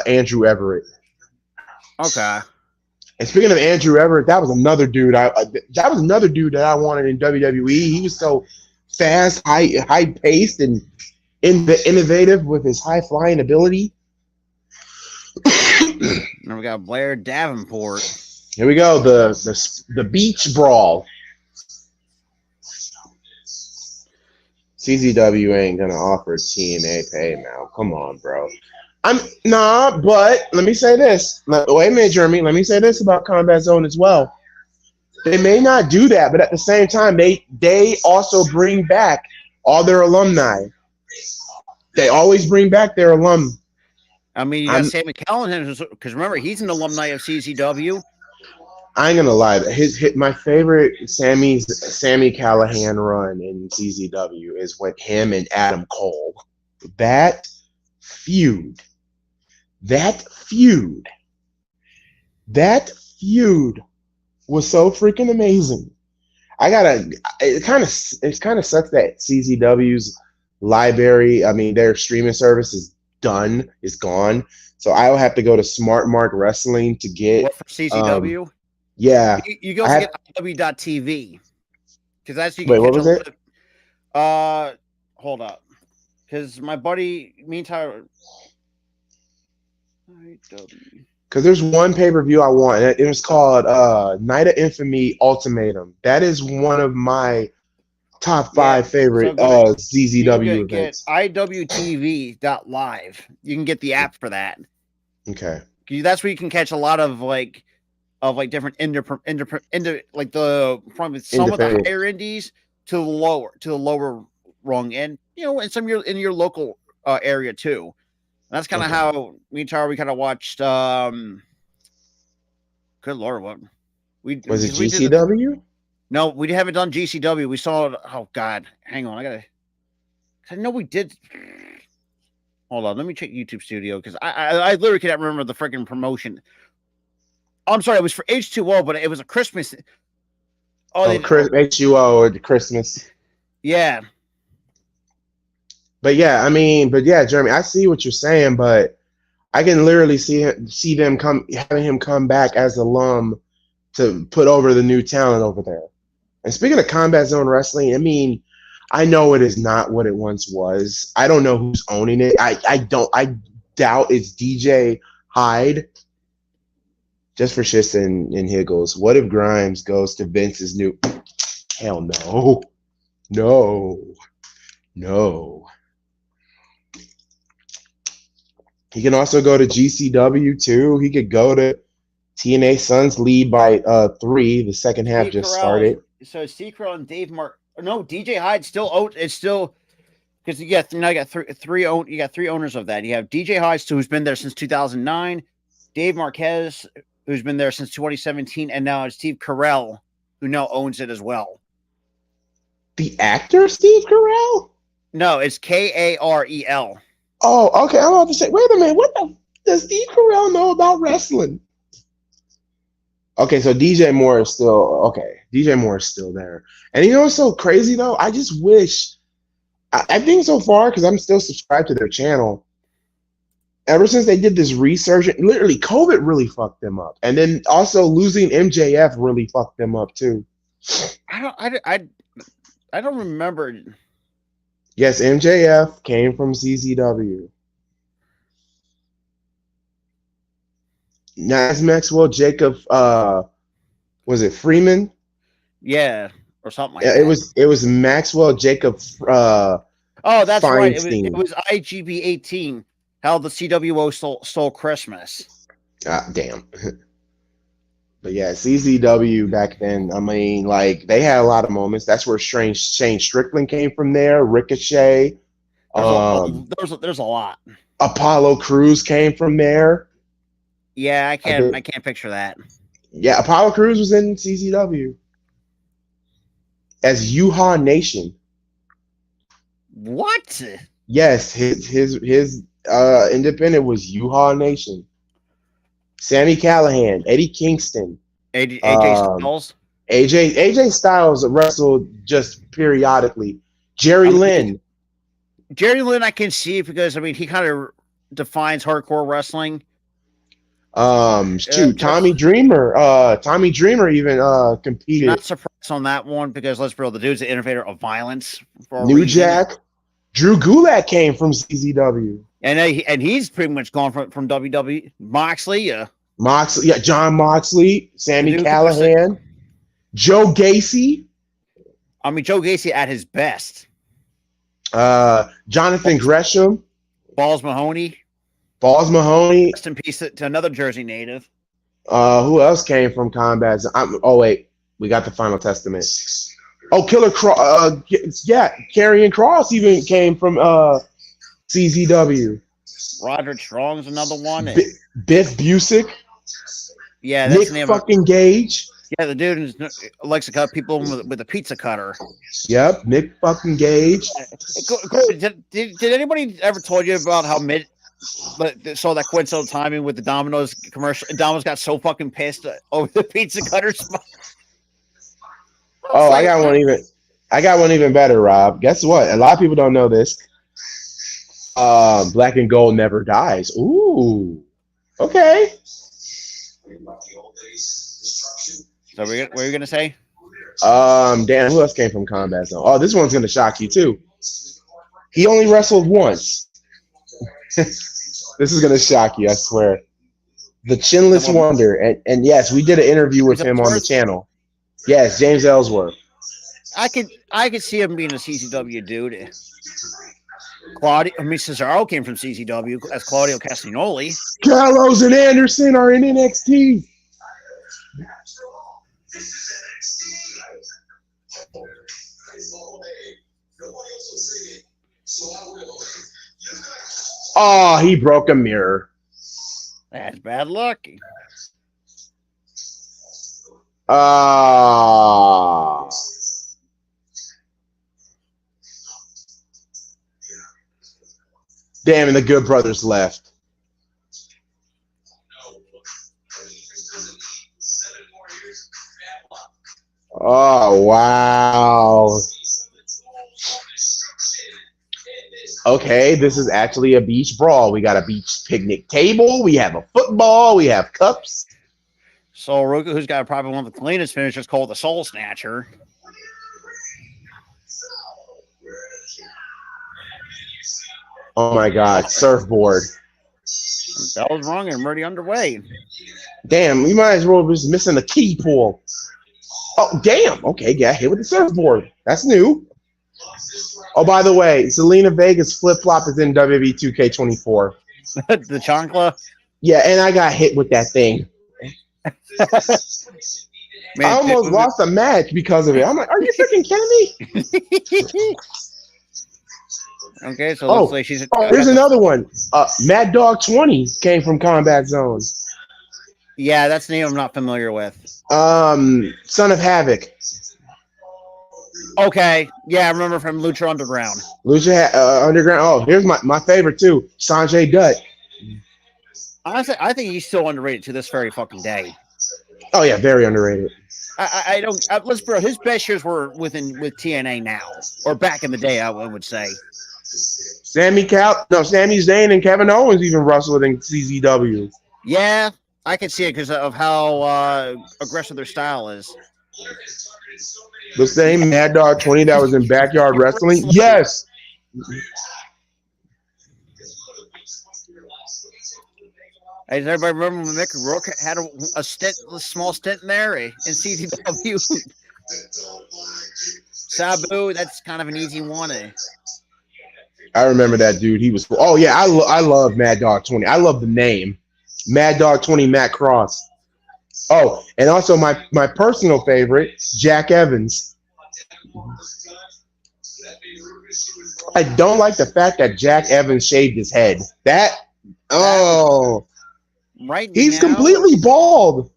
Andrew Everett. Okay. And speaking of Andrew Everett, that was another dude. That was another dude that I wanted in WWE. He was so fast, high paced, and innovative with his high flying ability. Now we got Blair Davenport. Here we go. The beach brawl. CZW ain't gonna offer TNA pay now. Come on, bro. But let me say this. Wait a minute, Jeremy. Let me say this about Combat Zone as well. They may not do that, but at the same time, they also bring back all their alumni. They always bring back their alum. I mean, you got Sammy Callahan, because remember, he's an alumni of CZW. I ain't gonna lie. My favorite Sammy Callahan run in CZW is with him and Adam Cole. That feud was so freaking amazing. It kind of sucks that CZW's library, I mean, their streaming service is gone. So I will have to go to Smart Mark Wrestling to get what, for CZW. Yeah, you go get IW.TV because that's you can wait. What catch was it? Hold up, because my buddy, meantime. Because there's one pay-per-view I want. It was called Night of Infamy Ultimatum. That is one of my top 5 favorite CZW events. Get IWTV.live. You can get the app for that. Okay. That's where you can catch a lot of different like from some of the higher indies to the lower rung, and and some in your local area too. That's kind of how me and Tara, we kind of watched. Good Lord, what was it GCW? No, we haven't done GCW. We saw. Oh God, hang on, I know we did. Hold on, let me check YouTube Studio because I literally can't remember the freaking promotion. I'm sorry, it was for H2O, but it was a Christmas. H2O at Christmas. Yeah. But yeah, Jeremy, I see what you're saying, but I can literally see them having him come back as alum to put over the new talent over there. And speaking of Combat Zone Wrestling, I mean, I know it is not what it once was. I don't know who's owning it. I doubt it's DJ Hyde. Just for shits and giggles, what if Grimes goes to Vince's new? Hell no. No. He can also go to GCW too. He could go to TNA. Suns lead by 3. The second half just started. So Steve Carell and Dave DJ Hyde still it's still because you got three owners of that. You have DJ Hyde, who's been there since 2009. Dave Marquez, who's been there since 2017, and now it's Steve Carell, who now owns it as well. The actor Steve Carell? No, it's Karel. Oh, okay. I'm about to say, wait a minute. What does Steve Carell know about wrestling? Okay, so DJ Moore is still there. And what's so crazy though? I just wish. I think so far, because I'm still subscribed to their channel. Ever since they did this resurgence, literally COVID really fucked them up, and then also losing MJF really fucked them up too. I don't remember. Yes, MJF came from CZW. Naz Maxwell, Jacob, was it Freeman? Yeah, or something like that. It was Maxwell Jacob. Oh, that's Feinstein. Right. It was IGB 18. How the CWO stole Christmas. Damn. But yeah, CZW back then, I mean, like they had a lot of moments. That's where Shane Strickland came from there, Ricochet. There's a lot. Apollo Crews came from there. Yeah, I can't picture that. Yeah, Apollo Crews was in CZW as Yuha Nation. What? Yes, his independent was Yuha Nation. Sammy Callahan, Eddie Kingston, AJ Styles. AJ Styles wrestled just periodically. Jerry Lynn. Jerry Lynn, I can see because I mean he kind of defines hardcore wrestling. Tommy Dreamer. Tommy Dreamer even competed. Not surprised on that one because let's be real, the dude's an innovator of violence. New Jack. Drew Gulak came from CZW. And he's pretty much gone from WWE. Moxley, John Moxley, Sammy Callahan, Joe Gacy. I mean, Joe Gacy at his best. Jonathan Gresham. Balls Mahoney. Rest in peace to another Jersey native. Who else came from Combat? Wait, we got the Final Testament. Oh, Killer Cross. Karrion Kross even came from CZW. Roderick Strong's another one. Biff Busick. Yeah, that's Nick fucking Gage. Yeah, the dude likes to cut people with a pizza cutter. Yep, Nick fucking Gage. Did anybody ever told you about how saw that coincidental timing with the Domino's commercial? And Domino's got so fucking pissed over the pizza cutter spot. I got one even better, Rob. Guess what? A lot of people don't know this. Black and Gold never dies. Ooh. Okay. So what are you gonna say? Dan, who else came from Combat Zone? Oh, this one's gonna shock you too. He only wrestled once. This is gonna shock you, I swear. The Chinless Wonder, and yes, we did an interview with him on the channel. Yes, James Ellsworth. I could see him being a CZW dude. Cesaro came from CZW as Claudio Castagnoli. Gallows and Anderson are in NXT. Oh, he broke a mirror. That's bad luck. Damn, and the Good Brothers left. Oh, wow. Okay, this is actually a beach brawl. We got a beach picnic table. We have a football. We have cups. So Ruka, who's got probably one of the cleanest finishes, called the Soul Snatcher. Oh my God, surfboard. Bell's rung and already underway. Damn, we might as well be missing the kiddie pool. Oh, damn. Okay, got hit with the surfboard. That's new. Oh, by the way, Selena Vega's flip-flop is in WWE 2K24. The chancla? Yeah, and I got hit with that thing. Man, I almost lost a match because of it. I'm like, are you freaking kidding me? Okay, so looks like she's... here's another one. Mad Dog 20 came from Combat Zone. Yeah, that's the name I'm not familiar with. Son of Havoc. Okay, yeah, I remember from Lucha Underground. Lucha Underground. Oh, here's my favorite too, Sanjay Dutt. Honestly, I think he's still underrated to this very fucking day. Oh yeah, very underrated. I don't. Let's bro. His best years were with TNA now, or back in the day, I would say. Sami Zayn and Kevin Owens even wrestled in CZW. Yeah, I can see it because of how aggressive their style is. The same Mad Dog 20 that was in Backyard Wrestling? Yes. Hey, does everybody remember when Mickey Rourke had a small stint in there in CZW? Sabu, that's kind of an easy one. I remember that dude. He was cool. Oh, yeah, I love Mad Dog 20. I love the name. Mad Dog 20 Matt Cross. Oh, and also my personal favorite, Jack Evans. I don't like the fact that Jack Evans shaved his head. Right He's now, completely bald.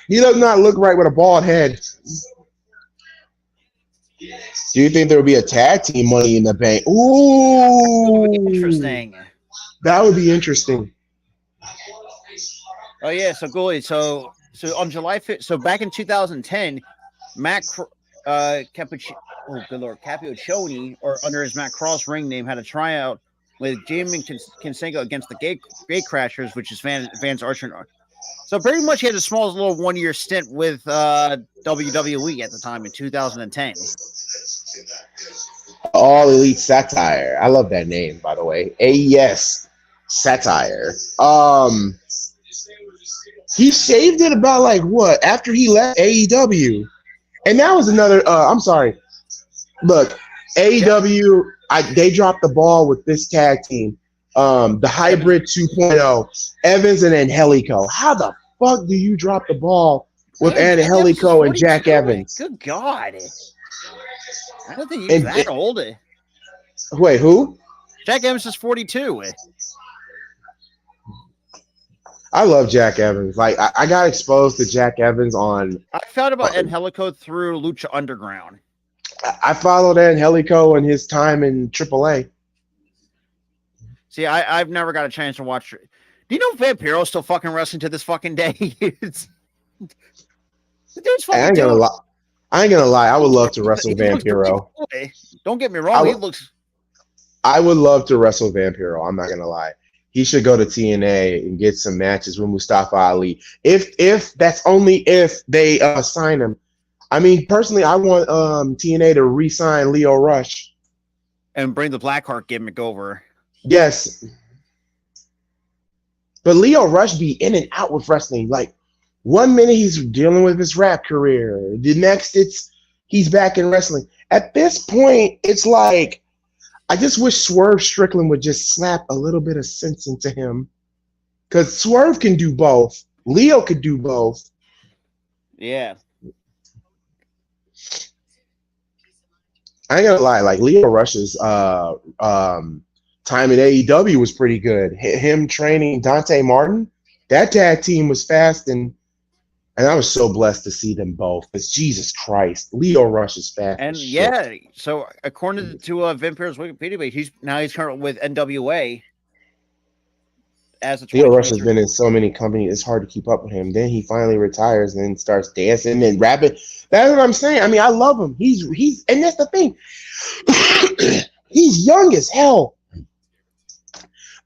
He does not look right with a bald head. Do you think there will be a tag team Money in the Bank? Ooh, interesting. that would be interesting. Oh yeah, so Goalie. So on July 5th, so back in 2010, Cappuccioni, or under his Matt Cross ring name, had a tryout with Jamie Kinsenko against the Gate Crashers, which is Vance Archer. So pretty much he had a small little 1-year stint with WWE at the time in 2010. All Elite Satire. I love that name, by the way. AES Satire. He shaved it about like what after he left AEW, and that was another. I'm sorry. Look, AEW. They dropped the ball with this tag team. The Hybrid 2.0, Evans and Angelico. How the fuck do you drop the ball with Angelico and Jack Evans? Good God. I don't think he's that old. Wait, who? Jack Evans is 42. I love Jack Evans. Like I got exposed to Jack Evans on. I found about Angelico through Lucha Underground. I followed Angelico in his time in AAA. See, I've never got a chance to watch. Do you know Vampiro's still fucking wrestling to this fucking day? The dude's fucking. I ain't gonna lie. I would love to wrestle Vampiro. Don't get me wrong. He looks. I would love to wrestle Vampiro. I'm not gonna lie. He should go to TNA and get some matches with Mustafa Ali. If that's only if they sign him. I mean, personally, I want TNA to re-sign Leo Rush and bring the Blackheart gimmick over. Yes, but Leo Rush be in and out with wrestling. Like 1 minute he's dealing with his rap career, the next he's back in wrestling. At this point, it's like I just wish Swerve Strickland would just slap a little bit of sense into him, because Swerve can do both. Leo could do both. Yeah. I ain't gonna lie, like Leo Rush's time in AEW was pretty good. Him training Dante Martin, that tag team was fast, and I was so blessed to see them both. Because Jesus Christ, Leo Rush is fast. And yeah, so according to Vampiro's Wikipedia page, he's currently with NWA. Leo Rush has been in so many companies; it's hard to keep up with him. Then he finally retires and then starts dancing and rapping. That's what I'm saying. I mean, I love him. He's and that's the thing. He's young as hell,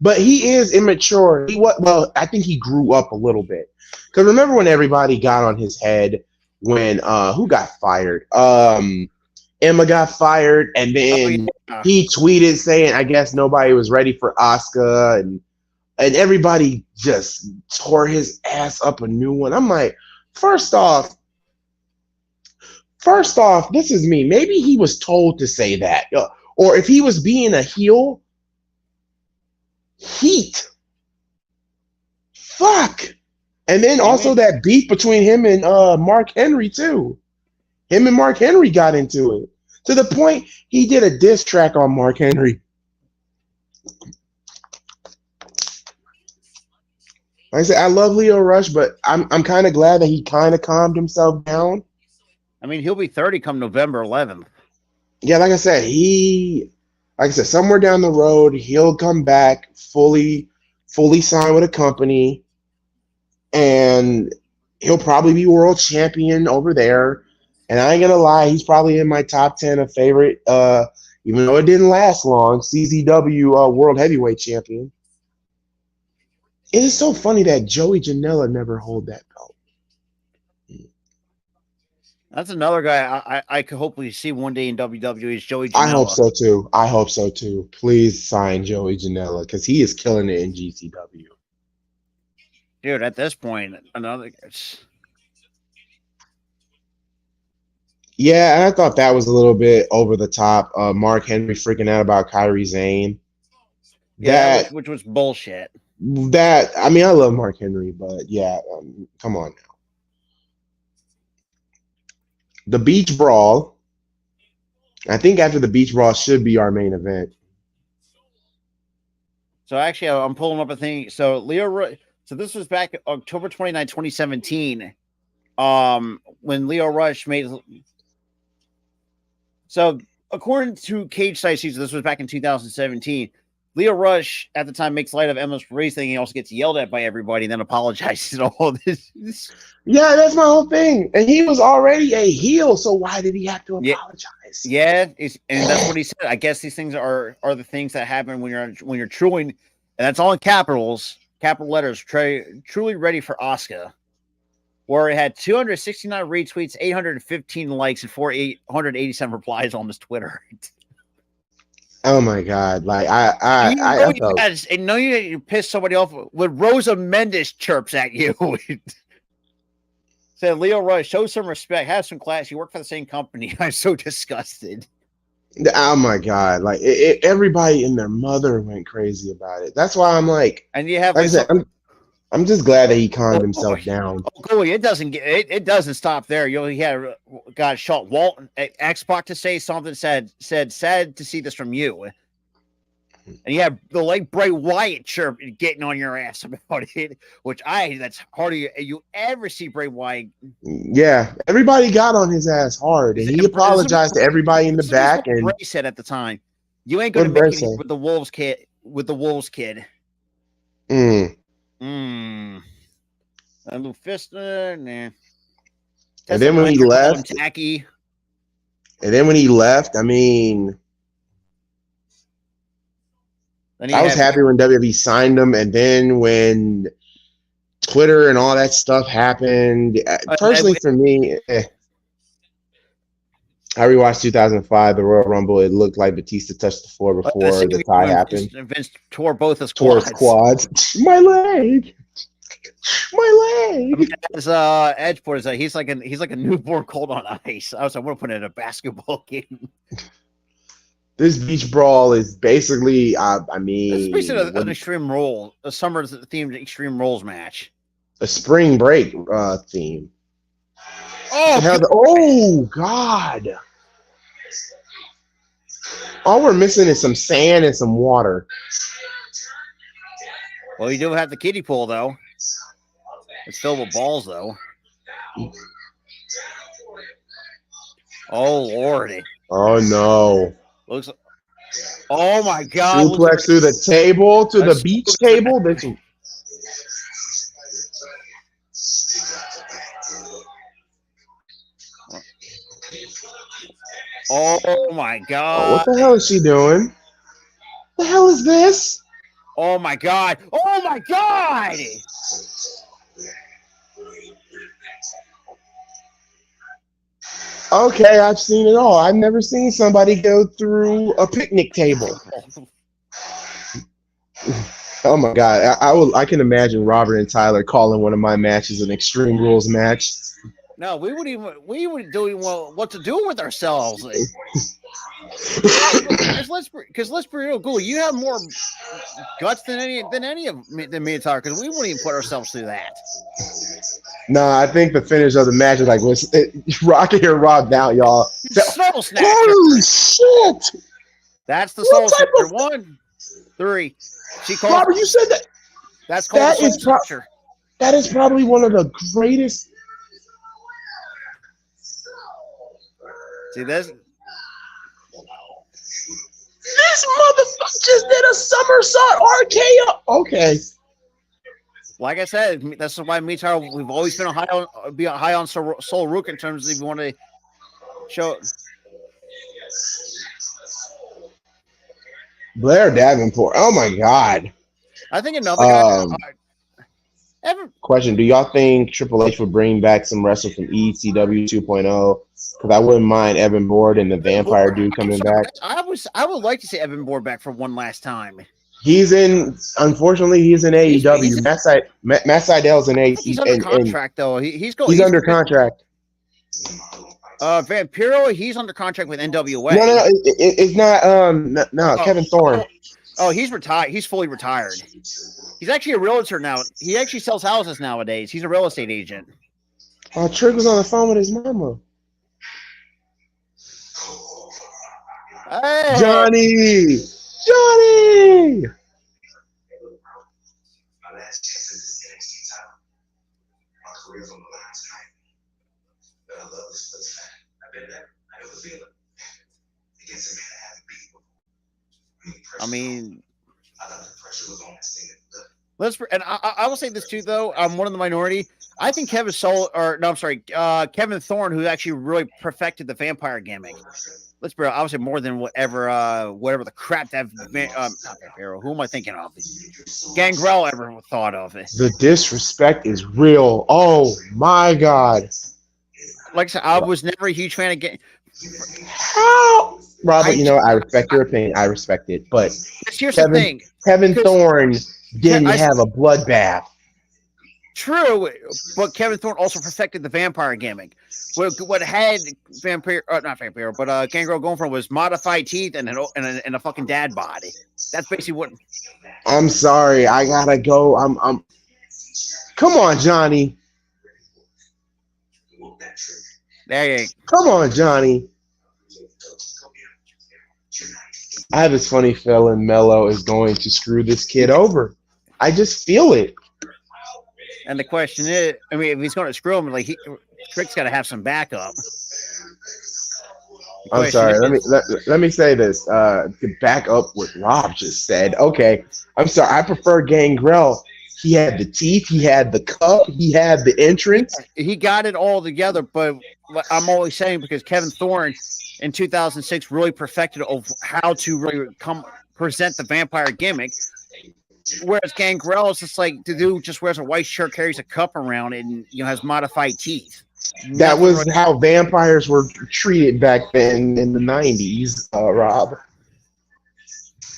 but he is immature. Well, I think he grew up a little bit. Because remember when everybody got on his head when who got fired? Emma got fired, and then he tweeted saying, "I guess nobody was ready for Asuka," and everybody just tore his ass up a new one. I'm like, first off, this is me. Maybe he was told to say that, or if he was being a heel, heat. Fuck. And then also that beef between him and Mark Henry too. Him and Mark Henry got into it to the point he did a diss track on Mark Henry. Like I said, I love Leo Rush, but I'm kind of glad that he kind of calmed himself down. I mean, he'll be 30 come November 11th. Yeah, like I said, somewhere down the road, he'll come back fully signed with a company. And he'll probably be world champion over there. And I ain't going to lie, he's probably in my top 10 of favorite, even though it didn't last long, CZW World Heavyweight Champion. It is so funny that Joey Janela never hold that belt. That's another guy I could hopefully see one day in WWE is Joey Janela. I hope so too. Please sign Joey Janela because he is killing it in GCW. Dude, at this point, another. Yeah, and I thought that was a little bit over the top. Mark Henry freaking out about Kairi Sane. Yeah, which was bullshit. That I mean, I love Mark Henry, but yeah, come on now. The Beach Brawl. I think after the Beach Brawl should be our main event. So actually, I'm pulling up a thing. So so this was back October 29, 2017. When Leo Rush made. So according to Cage Side Season, this was back in 2017. Leo Rush at the time makes light of Emma's race thing. He also gets yelled at by everybody and then apologizes and all this. Yeah, that's my whole thing. And he was already a heel, so why did he have to apologize? Yeah, and that's what he said. I guess these things are the things that happen when you're truly, and that's all in capitals, capital letters. Truly ready for Asuka, where it had 269 retweets, 815 likes, and 887 replies on his Twitter. Oh my god! Like I know you pissed somebody off when Rosa Mendes chirps at you. Said Leo Rush, show some respect, have some class. You work for the same company. I'm so disgusted. Oh my god! Like everybody and their mother went crazy about it. That's why I'm like, and you have. Like I said, I'm just glad that he calmed himself down. Oh, cool. It doesn't stop there. He had got shot. Walt Xbox to say something. Said sad to see this from you. And you have the late Bray Wyatt chirp getting on your ass about it, which that's hardly you ever see Bray Wyatt. Yeah, everybody got on his ass hard, and he apologized to everybody in the back. And Bray said at the time, "You ain't going to make it with the Wolves kid." And Lou Fister, nah. And then when he left, tacky. And then when he left, I mean. I was happy when WWE signed him, and then when Twitter and all that stuff happened, personally for me, I rewatched 2005, the Royal Rumble. It looked like Batista touched the floor before the tie happened. Vince tore both his quads. My leg. I mean, as Edge put it, he's like a newborn cold on ice. I want to put it in a basketball game. This Beach Brawl is basically, I mean... This is basically an Extreme Rules, a summer-themed Extreme Rules match. A spring break theme. Oh, God! All we're missing is some sand and some water. Well, you do have the kiddie pool, though. It's filled with balls, though. Oh, Lordy. Oh, no. Looks. Oh my God! Suplex through the table to the beach table. Oh my God! What the hell is she doing? The hell is this? Oh my God! Oh my God! Okay, I've seen it all. I've never seen somebody go through a picnic table. Oh my God, I can imagine Robert and Tyler calling one of my matches an Extreme Rules match. No, we wouldn't even know what to do with ourselves. Because let's be real, Ghoul, you have more guts than me and Tyler, because we wouldn't even put ourselves through that. No, I think the finish of the match is like, rock here, rock down, y'all. Soul Snatcher. Holy shit! That's the Soul Snatcher. 1, 3. She called. Robert, you said that. That's called the Soul Snatcher. That is probably one of the greatest. See this? This motherfucker just did a somersault RKO. Okay. Like I said, that's why me and Tyler, we've always been high on Soul Rook in terms of if you want to show. Blair Davenport. Oh my God. I think another guy. Question: do y'all think Triple H would bring back some wrestlers from ECW 2.0? Because I wouldn't mind Evan Bourne and the Vampire dude coming back. I would like to see Evan Bourne back for one last time. Unfortunately, he's in AEW. Matt Seidel's in AEW. He's under contract, though. He's under contract. Vampiro, he's under contract with NWA. No, it's not. No, Kevin Thorne. Oh, he's retired. He's fully retired. He's actually a realtor now. He actually sells houses nowadays. He's a real estate agent. Trick was on the phone with his mama. Hey. Johnny! My last chance at this NXT title. My career's on the line tonight. But I love this place, man. I've been there. I know the feeling. Against a man I haven't beat before. I thought the pressure was on this thing. And I will say this too, though. I'm one of the minority. I think Kevin Thorne, who actually really perfected the vampire gimmick. Let's be real, obviously more than whatever the crap that not Vampiro. Who am I thinking of? Gangrel ever thought of it. The disrespect is real. Oh my God! Like I said, I was never a huge fan of How? Robert, I respect your opinion. I respect it, but here's the thing: Kevin Thorne didn't have a bloodbath. True, but Kevin Thorne also perfected the vampire gimmick. What had Gangrel going for was modified teeth and a fucking dad body. That's basically what. I'm sorry, I gotta go. I'm. Come on, Johnny. There you go. Come on, Johnny. I have this funny feeling Mello is going to screw this kid over. I just feel it. And the question is, if he's going to screw him, Trick's got to have some backup. I'm sorry. Let me say this. To back up what Rob just said. Okay, I'm sorry. I prefer Gangrel. He had the teeth. He had the cup. He had the entrance. He got it all together. But I'm always saying because Kevin Thorne in 2006 really perfected how to really present the vampire gimmick. Whereas Gangrel is just like the dude just wears a white shirt, carries a cup around, and has modified teeth. That was how vampires were treated back then in the 90s, Rob.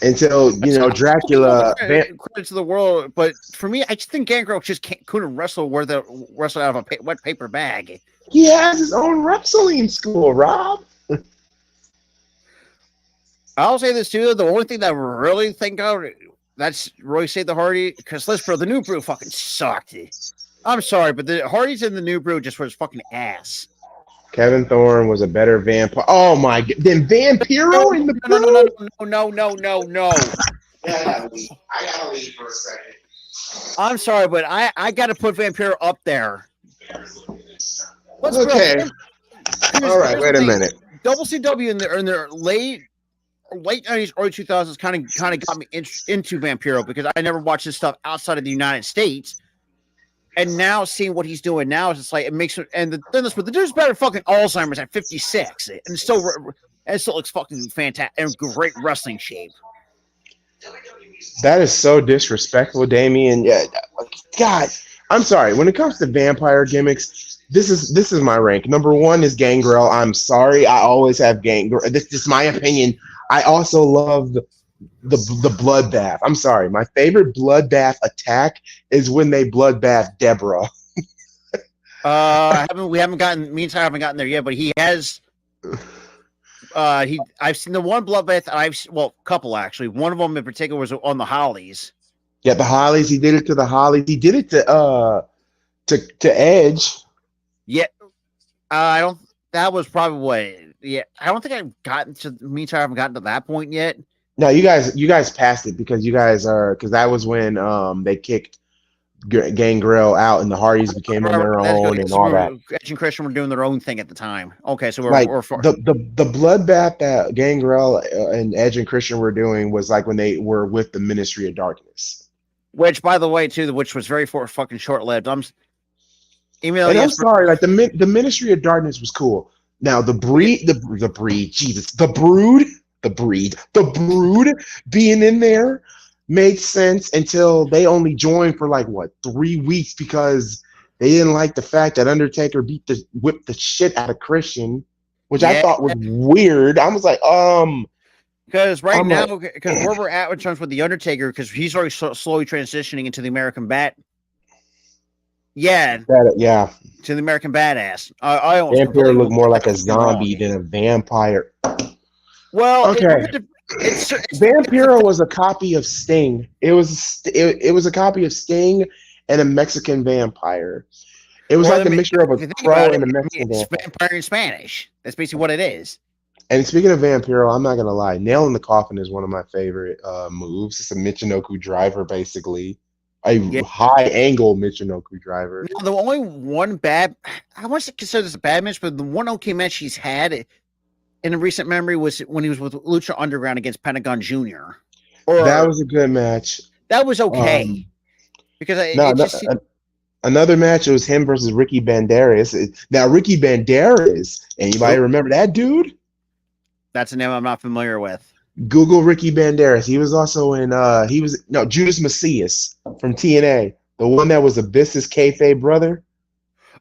Until Dracula. Credit to the world, but for me, I just think Gangrel just couldn't wrestle out of a wet paper bag. He has his own wrestling school, Rob. I'll say this too. The only thing that I really think of. That's Roy saved the Hardy because let's bro, the new brew fucking sucked. I'm sorry, but the Hardys in the new brew just was fucking ass. Kevin Thorne was a better vampire. Oh my god! Then Vampiro in the brew? No. I gotta leave for a second. I'm sorry, but I got to put Vampiro up there. Okay. All right. Wait a minute. WCW in their late 90s, early 2000s kind of got me into Vampiro because I never watched this stuff outside of the United States. And now seeing what he's doing now is just like it makes it. And the dude's better fucking Alzheimer's at 56, and it still looks fucking fantastic and great wrestling shape. That is so disrespectful, Damien. Yeah, God, I'm sorry. When it comes to vampire gimmicks, this is my rank. Number 1 is Gangrel. I'm sorry, I always have Gangrel. This is my opinion. I also love the bloodbath. I'm sorry. My favorite bloodbath attack is when they bloodbath Deborah. We haven't gotten there yet, but he has. I've seen the one bloodbath. Couple actually. One of them in particular was on the Hollies. Yeah, the Hollies. He did it to the Hollies. He did it to Edge. Yeah, I don't. That was probably what. Yeah, I don't think I've gotten to. Meantime, I haven't gotten to that point yet. No, you guys passed it because that was when they kicked Gangrel out and the Hardys became on their own and all that. Edge and Christian were doing their own thing at the time. Okay, so we're far. The bloodbath that Gangrel and Edge and Christian were doing was like when they were with the Ministry of Darkness. Which, by the way, too, which was very fucking short-lived. I'm sorry, like the Ministry of Darkness was cool. Now the Brood being in there made sense until they only joined for 3 weeks because they didn't like the fact that Undertaker whipped the shit out of Christian, which I thought was weird. I was like, because now, because where we're at in terms with the Undertaker, because he's already slowly transitioning into the American Bat. Yeah. To the American Badass. I Vampire looked more like a zombie than a vampire. Well, okay. It's Vampiro was a copy of Sting. It was a copy of Sting and a Mexican vampire. It was well, like a mixture of if a you think crow about it, and a I mean, Mexican it's vampire. vampire in Spanish. That's basically what it is. And speaking of Vampiro, I'm not gonna lie, Nail in the Coffin is one of my favorite moves. It's a Michinoku driver, basically. A Yeah. high angle Michinoku driver. Now, the only one bad, I want to consider this a bad match, but the one okay match he's had in a recent memory was when he was with Lucha Underground against Pentagon Jr. Or That was a good match. that was okay Um, because no, it just another match. It was him versus Ricky Banderas. Now Ricky Banderas, anybody remember that dude? that's a name I'm not familiar with. Google Ricky Banderas. He was also in. Judas Macias from TNA, the one that was Abyss's kayfabe brother.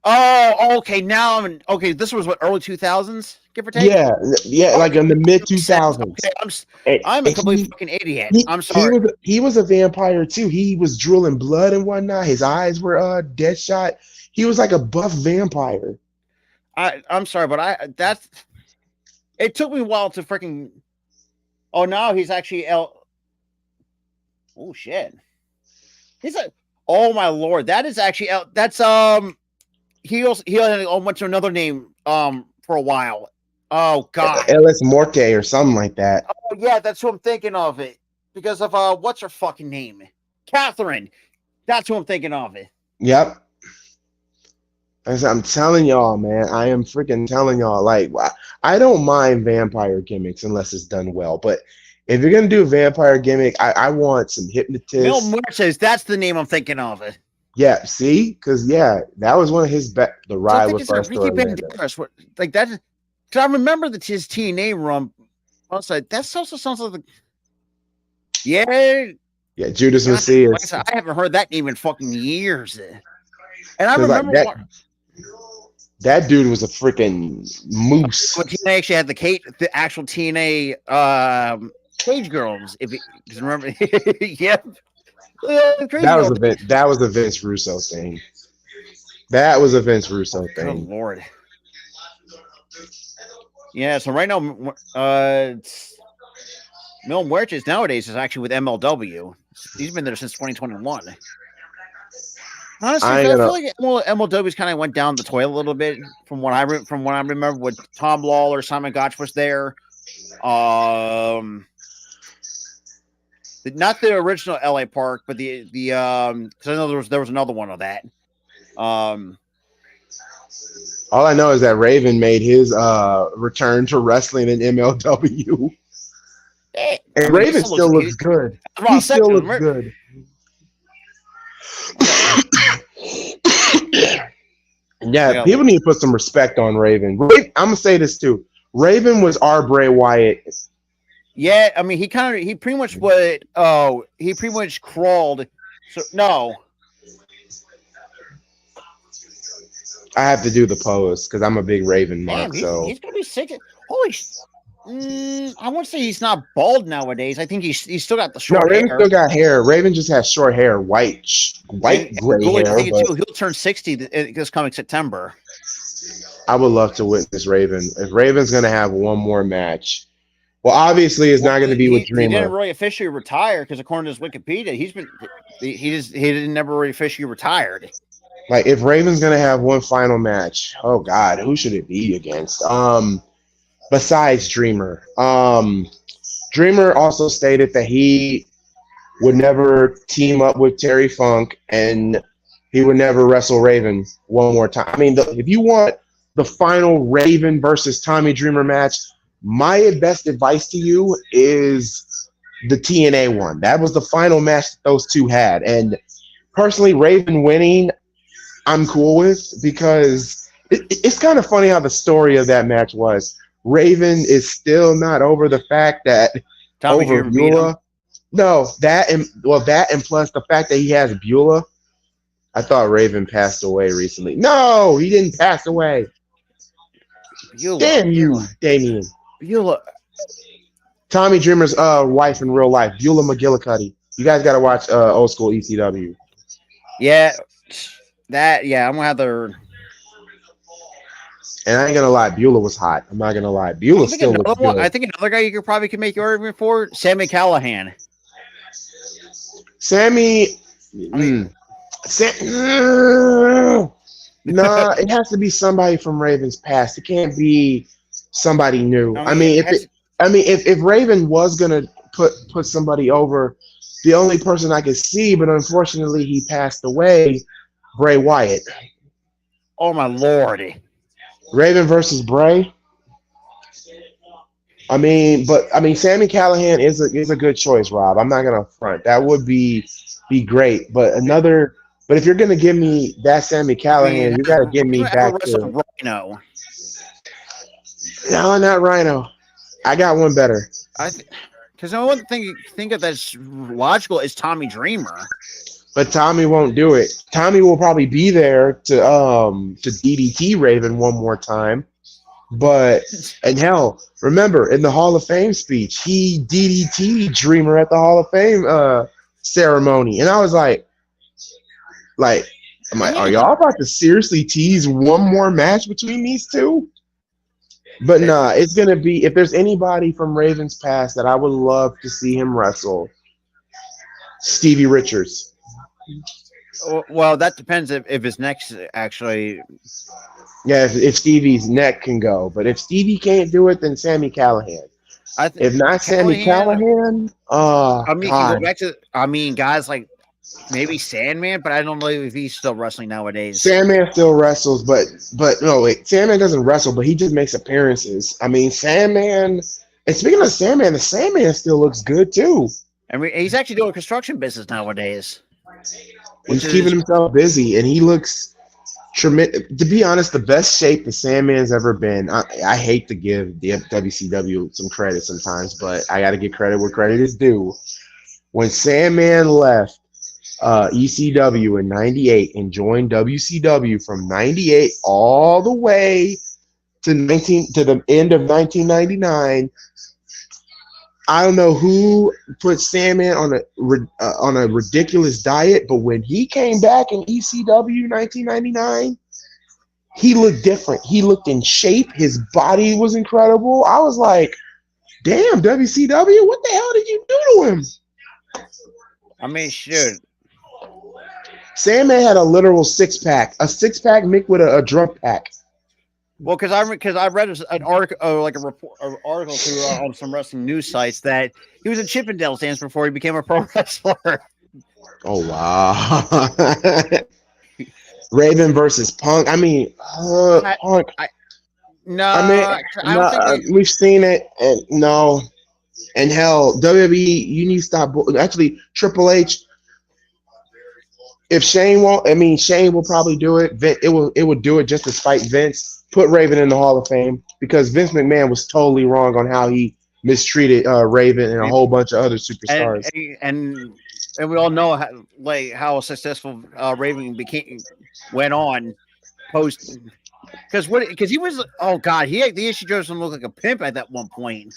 Oh, okay. Now I'm okay. This was what, early 2000s, give or take. Yeah, Okay, like in the mid 2000s. Okay, I'm a complete fucking idiot. I'm sorry. He was a vampire too. He was drooling blood and whatnot. His eyes were dead shot. He was like a buff vampire. I'm sorry, but it took me a while to freaking. Oh, now he's actually oh shit. He's like, oh my lord, that is actually that's he went to another name for a while. Oh god. LS Morte or something like that. Oh yeah, that's who I'm thinking of it. Because of what's her fucking name? Catherine. That's who I'm thinking of it. Yep. I'm telling y'all, man. I am freaking telling y'all. Like, I don't mind vampire gimmicks unless it's done well. But if you're gonna do a vampire gimmick, I want some hypnotists. Mil Muertes, that's the name I'm thinking of it. Yeah, see, because that was one of his the ride with us. Ricky Banderas, like that. Because I remember his TNA run. I was like, that also sounds like yeah, Judas Macias. I haven't heard that name in fucking years. And I remember that dude was a freaking moose. When TNA actually had the actual TNA Cage Girls, if you remember. Yeah. That was a Vince Russo thing. That was a Vince Russo thing. Good lord. Yeah, so right now, Mil Muertes nowadays is actually with MLW. He's been there since 2021. Honestly, I feel like MLW's kind of went down the toilet a little bit from what I remember. When Tom Lawler, Simon Gotch was there. Not the original LA Park, but the because I know there was another one of that. All I know is that Raven made his return to wrestling in MLW. And Raven still looks good. He still looks good. Yeah, people need to put some respect on Raven. I'm gonna say this too. Raven was our Bray Wyatt. Yeah, I mean, he pretty much crawled. So no, I have to do the pose because I'm a big Raven mark. So he's gonna be 60. Holy I won't say he's not bald nowadays. I think he's still got the short hair. Raven still got hair. Raven just has short hair, white gray hair. He'll turn 60 this coming September. I would love to witness Raven. If Raven's gonna have one more match, well, obviously it's not going to be with Dreamer. He didn't really officially retire because according to his Wikipedia, he didn't never really officially retired. Like if Raven's going to have one final match, oh God, who should it be against? Besides Dreamer. Dreamer also stated that he would never team up with Terry Funk and he would never wrestle Raven one more time. I mean, if you want the final Raven versus Tommy Dreamer match, my best advice to you is the TNA one. That was the final match that those two had. And personally, Raven winning, I'm cool with because it's kind of funny how the story of that match was. Raven is still not over the fact that Tommy over Beulah. No, that and plus the fact that he has Beulah. I thought Raven passed away recently. No, he didn't pass away. Beulah. Damn you, Damien. Beulah. Tommy Dreamer's wife in real life, Beulah McGillicuddy. You guys got to watch old school ECW. Yeah, I'm gonna have to. And I ain't gonna lie, Beulah was hot. I'm not gonna lie, Beulah still looks good. I think another guy you could make your argument for, Sammy Callahan. Sammy, nah, it has to be somebody from Raven's past. It can't be somebody new. If Raven was gonna put somebody over, the only person I could see, but unfortunately he passed away, Bray Wyatt. Oh my lordy. Raven versus Bray. Sammy Callahan is a good choice, Rob. I'm not gonna front. That would be great. But if you're gonna give me that Sammy Callahan, you gotta give me back to Rhino. No, not Rhino. I got one better. Because the one thing you think of that's logical is Tommy Dreamer. But Tommy won't do it. Tommy will probably be there to DDT Raven one more time. And hell, remember in the Hall of Fame speech, he DDT Dreamer at the Hall of Fame ceremony, and I was like, are y'all about to seriously tease one more match between these two? But nah, it's gonna be, if there's anybody from Raven's past that I would love to see him wrestle, Stevie Richards. Well, that depends if his neck's actually. Yeah, if Stevie's neck can go, but if Stevie can't do it, then Sammy Callahan. If not Sammy Callahan, go back to. Guys like maybe Sandman, but I don't know if he's still wrestling nowadays. Sandman still wrestles, but no, wait, Sandman doesn't wrestle, but he just makes appearances. Sandman. And speaking of Sandman, the Sandman still looks good too. He's actually doing construction business nowadays. He's keeping himself busy, and he looks tremendous. To be honest, the best shape the Sandman's ever been. I hate to give the WCW some credit sometimes, but I got to give credit where credit is due. When Sandman left ECW in '98 and joined WCW from '98 all the way to the end of 1999. I don't know who put Sandman on a ridiculous diet, but when he came back in ECW 1999, he looked different. He looked in shape. His body was incredible. I was like, damn, WCW, what the hell did you do to him? Shit. Sandman had a literal six-pack mixed with a drunk pack. Well, because I read an article, article through on some wrestling news sites that he was in Chippendales dance before he became a pro wrestler. Oh wow! Raven versus Punk. Punk. We've seen it, and hell, WWE, you need to stop. Actually, Triple H. If Shane won't, Shane will probably do it. It will do it just to spite Vince. Put Raven in the Hall of Fame because Vince McMahon was totally wrong on how he mistreated Raven and a whole bunch of other superstars. And we all know how successful Raven went on post because he was he actually drove him look like a pimp at that one point.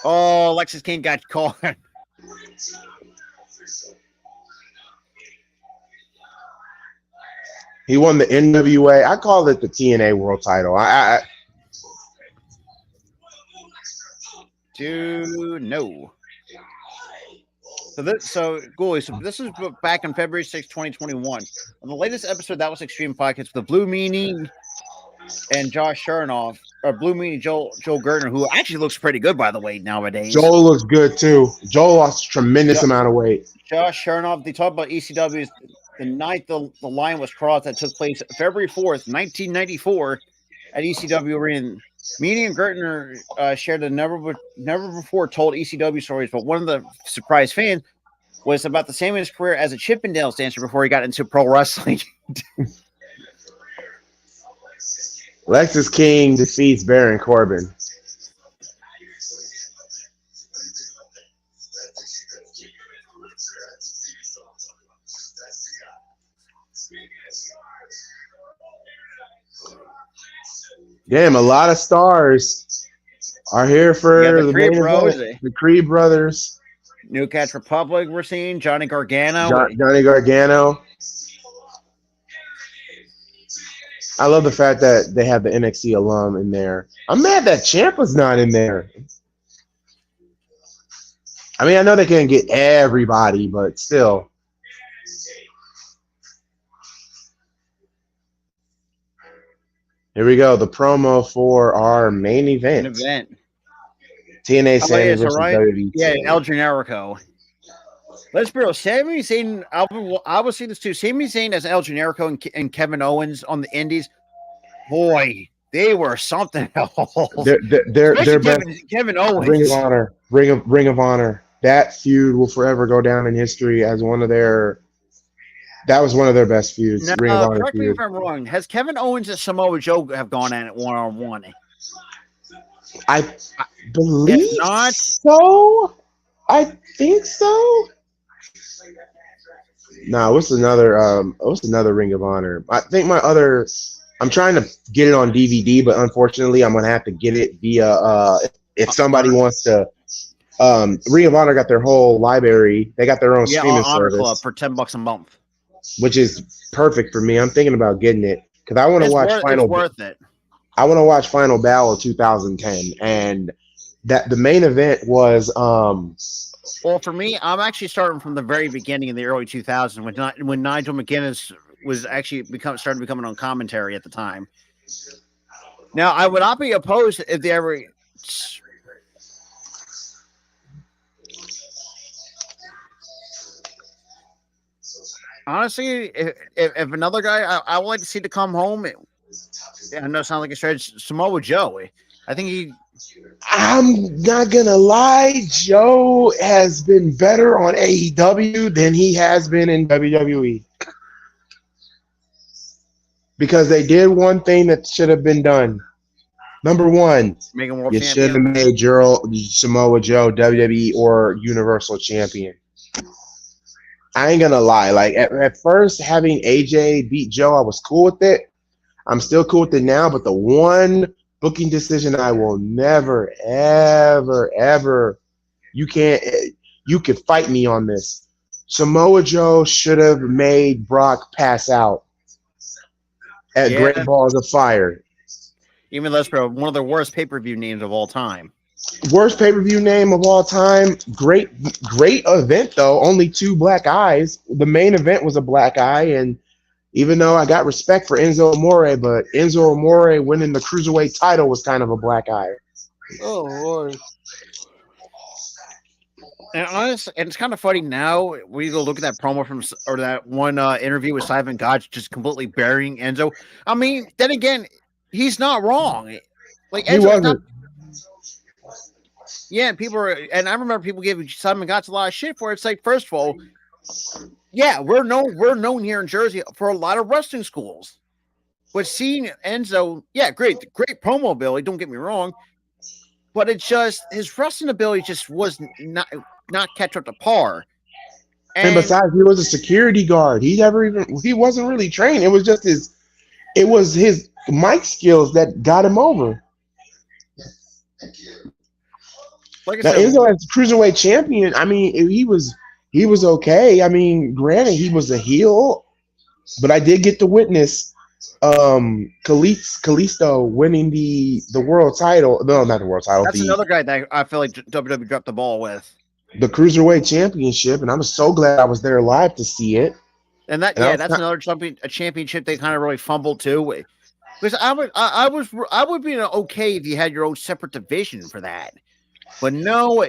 Oh, Lexus King got caught. He won the NWA. I call it the TNA World Title. Dude, no. So this is back on February 6, 2021. On the latest episode, that was Extreme Podcast with the Blue Meanie and Josh Chernoff, or Blue Meanie Joel Gertner, who actually looks pretty good, by the way, nowadays. Joel looks good, too. Joel lost a tremendous amount of weight. Josh Chernoff, they talk about ECW's the night the line was crossed that took place February 4th, 1994 at ECW Arena. Meanie and Gertner shared the never before told ECW stories, but one of the surprise fans was about the same in his career as a Chippendales dancer before he got into pro wrestling. Lexus King defeats Baron Corbin. Damn, a lot of stars are here for the Creed Bros, the Creed brothers. New Catch Republic, we're seeing Johnny Gargano. Johnny Gargano. I love the fact that they have the NXT alum in there. I'm mad that Ciampa's not in there. I mean, I know they can't get everybody, but still. Here we go. The promo for our main event. TNA Sammy versus WWE. Yeah, El Generico. Let's be real. Sami Zayn, I will see this too. Sami Zayn as El Generico and Kevin Owens on the Indies. Boy, they were something else. They're best. Kevin Owens. Ring of Honor. Ring of Honor. That feud will forever go down in history as one of their. That was one of their best feuds. Now, Ring of Honor correct me if I'm wrong. Has Kevin Owens and Samoa Joe have gone at it 1-on-1? I believe not, so. I think so. No, what's another Ring of Honor? I think I'm trying to get it on DVD, but unfortunately I'm gonna have to get it via if somebody wants to. Ring of Honor got their whole library. They got their own streaming Honor service Club for $10 a month, which is perfect for me. I'm thinking about getting it because I want to watch Final. It's worth it. I want to watch Final Battle 2010, and that the main event was. Well, for me, I'm actually starting from the very beginning in the early 2000s when Nigel McGuinness was actually started becoming on commentary at the time. Now, I would not be opposed if they ever. Honestly, if another guy I would like to see to come home, I know it sounds like a stretch, Samoa Joe. I think I'm not gonna lie, Joe has been better on AEW than he has been in WWE. Because they did one thing that should have been done. Number one, you should have made Samoa Joe WWE or Universal Champion. I ain't gonna lie. Like at first, having AJ beat Joe, I was cool with it. I'm still cool with it now. But the one booking decision I will never, ever, ever. You could fight me on this. Samoa Joe should have made Brock pass out at Great Balls of Fire. Even less, bro. One of the worst pay-per-view names of all time. Worst pay-per-view name of all time. Great event though. Only 2 black eyes. The main event was a black eye, and even though I got respect for Enzo Amore, but Enzo Amore winning the cruiserweight title was kind of a black eye. Oh Lord. And honestly, and it's kind of funny now. We go look at that promo or that one interview with Simon Gotch just completely burying Enzo. I mean, then again, he's not wrong. Like Enzo wasn't. Yeah, and I remember people giving Simon Gotch a lot of shit for it. It's like, first of all, yeah, we're known here in Jersey for a lot of wrestling schools. But seeing Enzo, yeah, great promo ability, don't get me wrong. But it's just his wrestling ability just was not catch up to par. And besides, he was a security guard. He wasn't really trained. It was just his mic skills that got him over. Like I said, Enzo as cruiserweight champion, I mean, he was okay. I mean, granted, he was a heel, but I did get to witness Kalisto winning the world title. No, not the world title. That's another guy that I feel like WWE dropped the ball with. The cruiserweight championship, and I'm so glad I was there live to see it. And that's another championship they kind of really fumbled too. Because I would be okay if you had your own separate division for that. But no,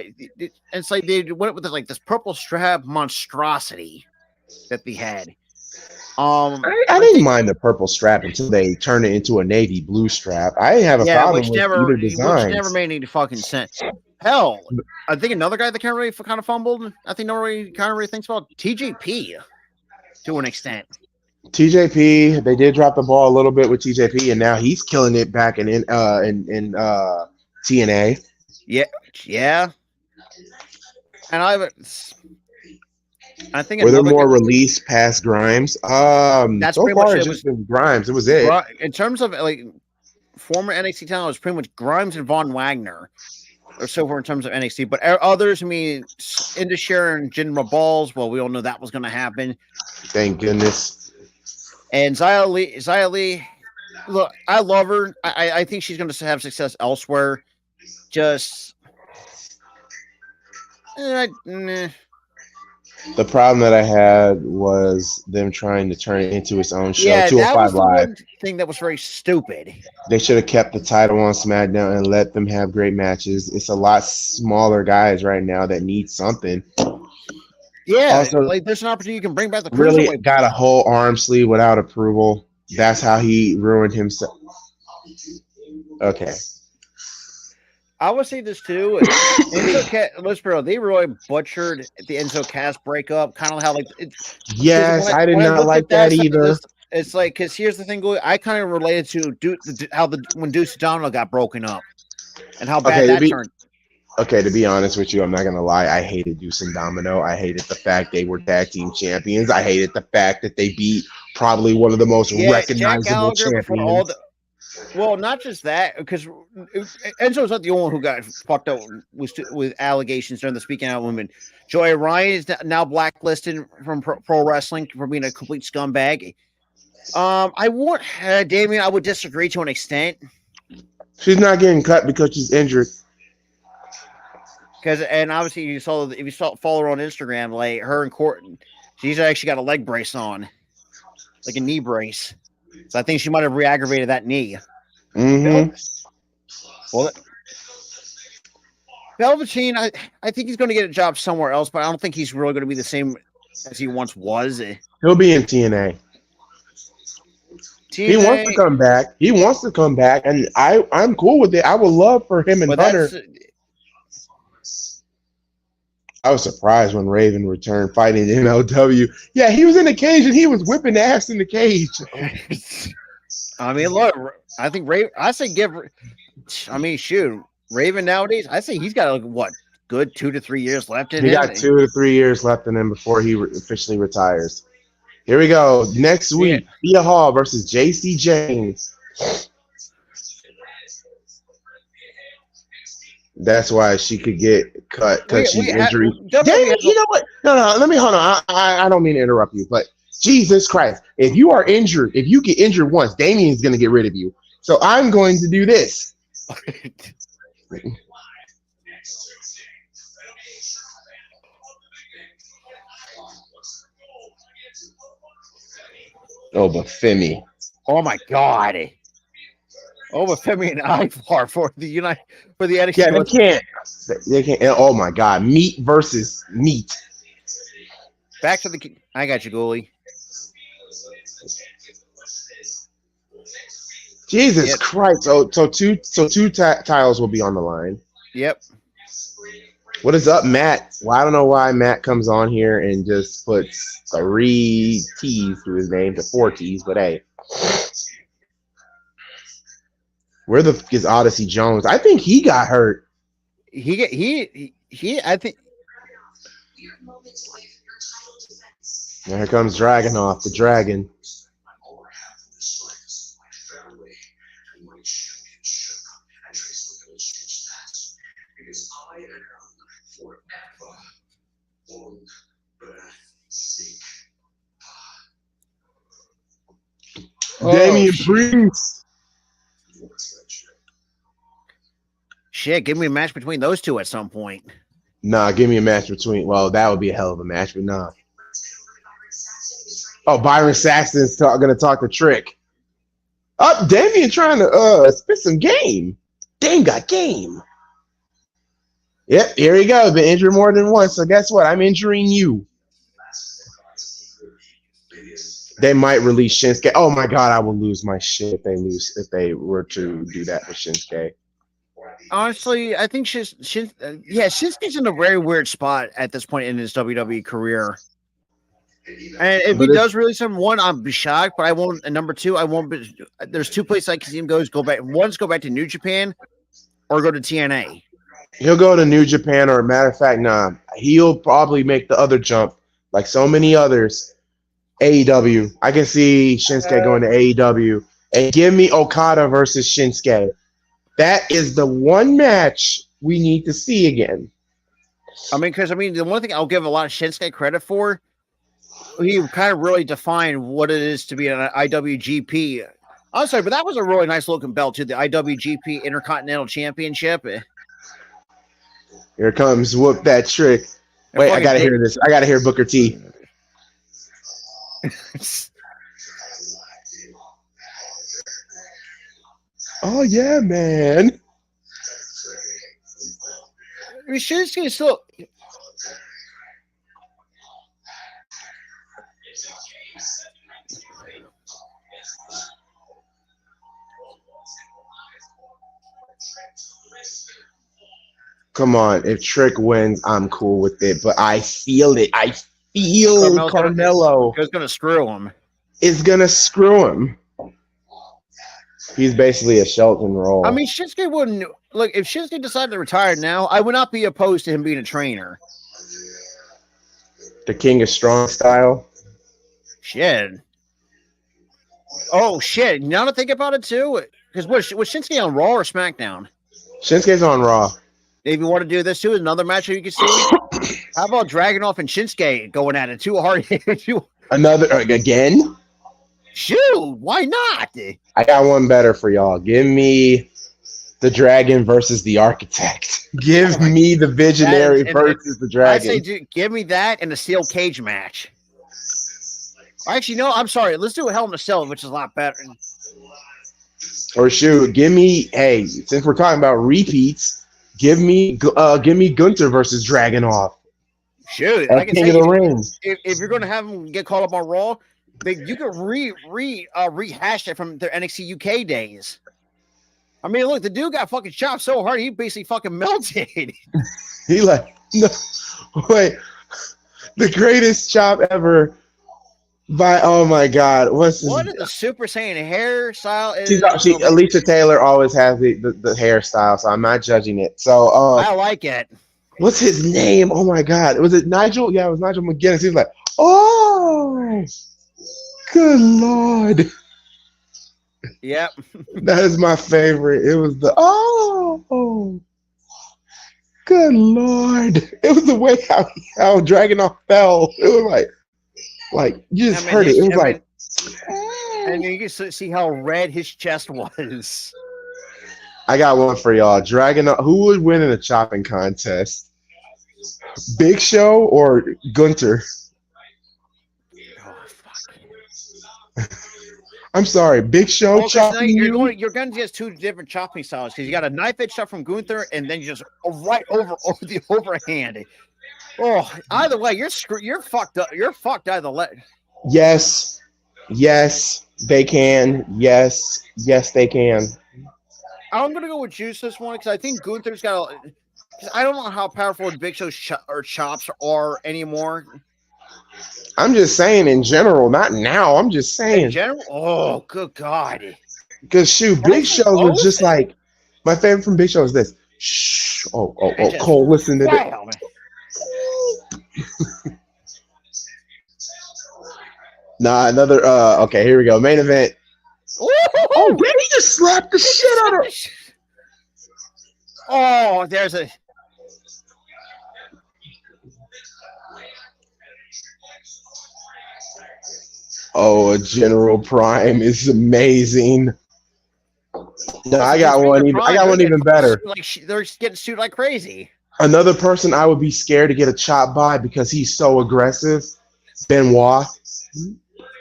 it's like they went with this purple strap monstrosity that they had. I didn't mind the purple strap until they turned it into a navy blue strap. I didn't have a problem with either design. Which never made any fucking sense. Hell, I think another guy that kind of fumbled. I think nobody kind of really thinks about TJP to an extent. TJP, they did drop the ball a little bit with TJP, and now he's killing it back in TNA. Yeah. And I think were there more release past Grimes? That's so far it's just been Grimes. It was it. In terms of like former NXT talent, it was pretty much Grimes and Von Wagner, or so far in terms of NXT. But others, I mean, Indus and Jinder Balls. Well, we all know that was going to happen. Thank goodness. And Xia Li, look, I love her. I think she's going to have success elsewhere. Just, nah. The problem that I had was them trying to turn it into its own show. Yeah, that 205 was the Live. one thing that was very stupid. They should have kept the title on SmackDown and let them have great matches. It's a lot smaller guys right now that need something. Yeah, Also, like there's an opportunity you can bring back the really cruiserweight. got a whole arm sleeve without approval. That's how he ruined himself. Okay. I would say this too. Let's be real, they really butchered the Enzo Cass breakup. Kind of how like Yes, I did not like that either. It's like because here's the thing, I kind of related to how when Deuce Domino got broken up and how bad that turned. Okay, to be honest with you, I'm not gonna lie. I hated Deuce and Domino. I hated the fact they were tag team champions. I hated the fact that they beat probably one of the most recognizable champions. Well, not just that, because Enzo's not the only one who got fucked up with allegations during the Speaking Out women. Joey Ryan is now blacklisted from pro wrestling for being a complete scumbag. Damien, I would disagree to an extent. She's not getting cut because she's injured. And obviously if you follow her on Instagram, like her and Courtney, she's actually got a leg brace on, like a knee brace. So I think she might have re-aggravated that knee. Mm-hmm. Well, Velveteen, I think he's going to get a job somewhere else, but I don't think he's really going to be the same as he once was. He'll be in TNA. He wants to come back. He wants to come back, and I'm cool with it. I would love for him and Hunter. I was surprised when Raven returned fighting MLW. Yeah, he was in the cage and he was whipping ass in the cage. I mean, look, I think Raven. Shoot, Raven nowadays. I say he's got good 2 to 3 years left in him. He got 2 to 3 years left in him before he officially retires. Here we go. Next week, Thea Hall versus JC James. That's why she could get cut because she's injured. You know what? No. Let me hold on. I don't mean to interrupt you, but Jesus Christ, if you are injured, if you get injured once, Damien's going to get rid of you. So I'm going to do this. Oh, but Femi. Oh my God. Oh, but Femi and Ivar for the NXT. Yeah, they can't. Oh my God, meat versus meat. Back to the. I got you, goalie. Jesus Christ! So two titles will be on the line. Yep. What is up, Matt? Well, I don't know why Matt comes on here and just puts 3 T's to his name to 4 T's, but hey. Where the fuck is Odyssey Jones? I think he got hurt. I think. There comes Dragunov, the dragon. Damian Priest. Shit, give me a match between those two at some point. Nah, give me a match between. Well, that would be a hell of a match, but nah. Oh, Byron Saxton's going to talk to Trick. Oh, Damian trying to spit some game. Dame got game. Yep, here we go. Been injured more than once, so guess what? I'm injuring you. They might release Shinsuke. Oh my God, I will lose my shit if they were to do that with Shinsuke. Honestly, I think Shinsuke's in a very weird spot at this point in his WWE career. And if he does release him, one, I'll be shocked, but I won't. And number two, I won't be. There's 2 places I can see him go back. One's go back to New Japan, or go to TNA. He'll go to New Japan, or matter of fact, nah. He'll probably make the other jump, like so many others. AEW. I can see Shinsuke going to AEW. And give me Okada versus Shinsuke. That is the one match we need to see again. Because the one thing I'll give a lot of Shinsuke credit for, he kind of really defined what it is to be an IWGP I'm sorry, but that was a really nice looking belt too. The IWGP Intercontinental Championship. Here comes whoop that trick. Wait, I gotta hear this. I gotta hear Booker T. Oh yeah, man. Shinsuke still. Come on, if Trick wins, I'm cool with it. But I feel it. I feel Carmelo is going to screw him. Is going to screw him. He's basically a Shelton role. I mean, Shinsuke wouldn't look if Shinsuke decided to retire now. I would not be opposed to him being a trainer. The King of Strong style. Shit. Oh shit! Now to think about it too, because was Shinsuke on Raw or SmackDown? Shinsuke's on Raw. If you want to do this too, another match that you can see. How about Dragunov and Shinsuke going at it too hard? Another again? Shoot, why not? I got one better for y'all. Give me the Dragon versus the Architect. Give me the Visionary versus the Dragon. I say, dude, give me that and a steel cage match. Actually, no, I'm sorry. Let's do a Hell in a Cell, which is a lot better. Or shoot, give me. Hey, since we're talking about repeats, give me Gunther versus Dragunov. Shoot, I can King say, of the Ring. If you're going to have him get called up on Raw, you could rehash it from their NXT UK days. I mean, look, the dude got fucking chopped so hard he basically fucking melted. He like no, wait, the greatest chop ever. By oh my god, what is the Super Saiyan hairstyle? Alicia Taylor always has the hairstyle, so I'm not judging it. So I like it. What's his name? Oh my god, was it Nigel? Yeah, it was Nigel McGuinness. He was like, oh, good lord. Yep. That is my favorite. It was the good lord. It was the way how Dragunov fell. It was like you just heard it. It was like, and you can see how red his chest was. I got one for y'all. Dragunov. Who would win in a chopping contest? Big Show or Gunther? Oh fuck. I'm sorry, Big Show chopping you. You're going to get two different chopping styles because you got a knife edge shot from Gunther, and then you just right over the overhand. Oh, either way, you're fucked up. You're fucked either way. Yes, they can. Yes, they can. I'm gonna go with Juice this one because I think Gunther's got. I don't know how powerful Big Show's chops are anymore. I'm just saying in general, not now. I'm just saying in general. Oh, good God! Because shoot, Big Show was just like my favorite from Big Show is this. Shh. Oh, Cole, listen to this. Nah, another. Okay, here we go. Main event. Oh, man, he just slapped the shit out of her. Oh, there's a. Oh, a General Prime is amazing. No, I got one. I got one even better. Like they're getting sued like crazy. Another person I would be scared to get a chop by because he's so aggressive. Benoit.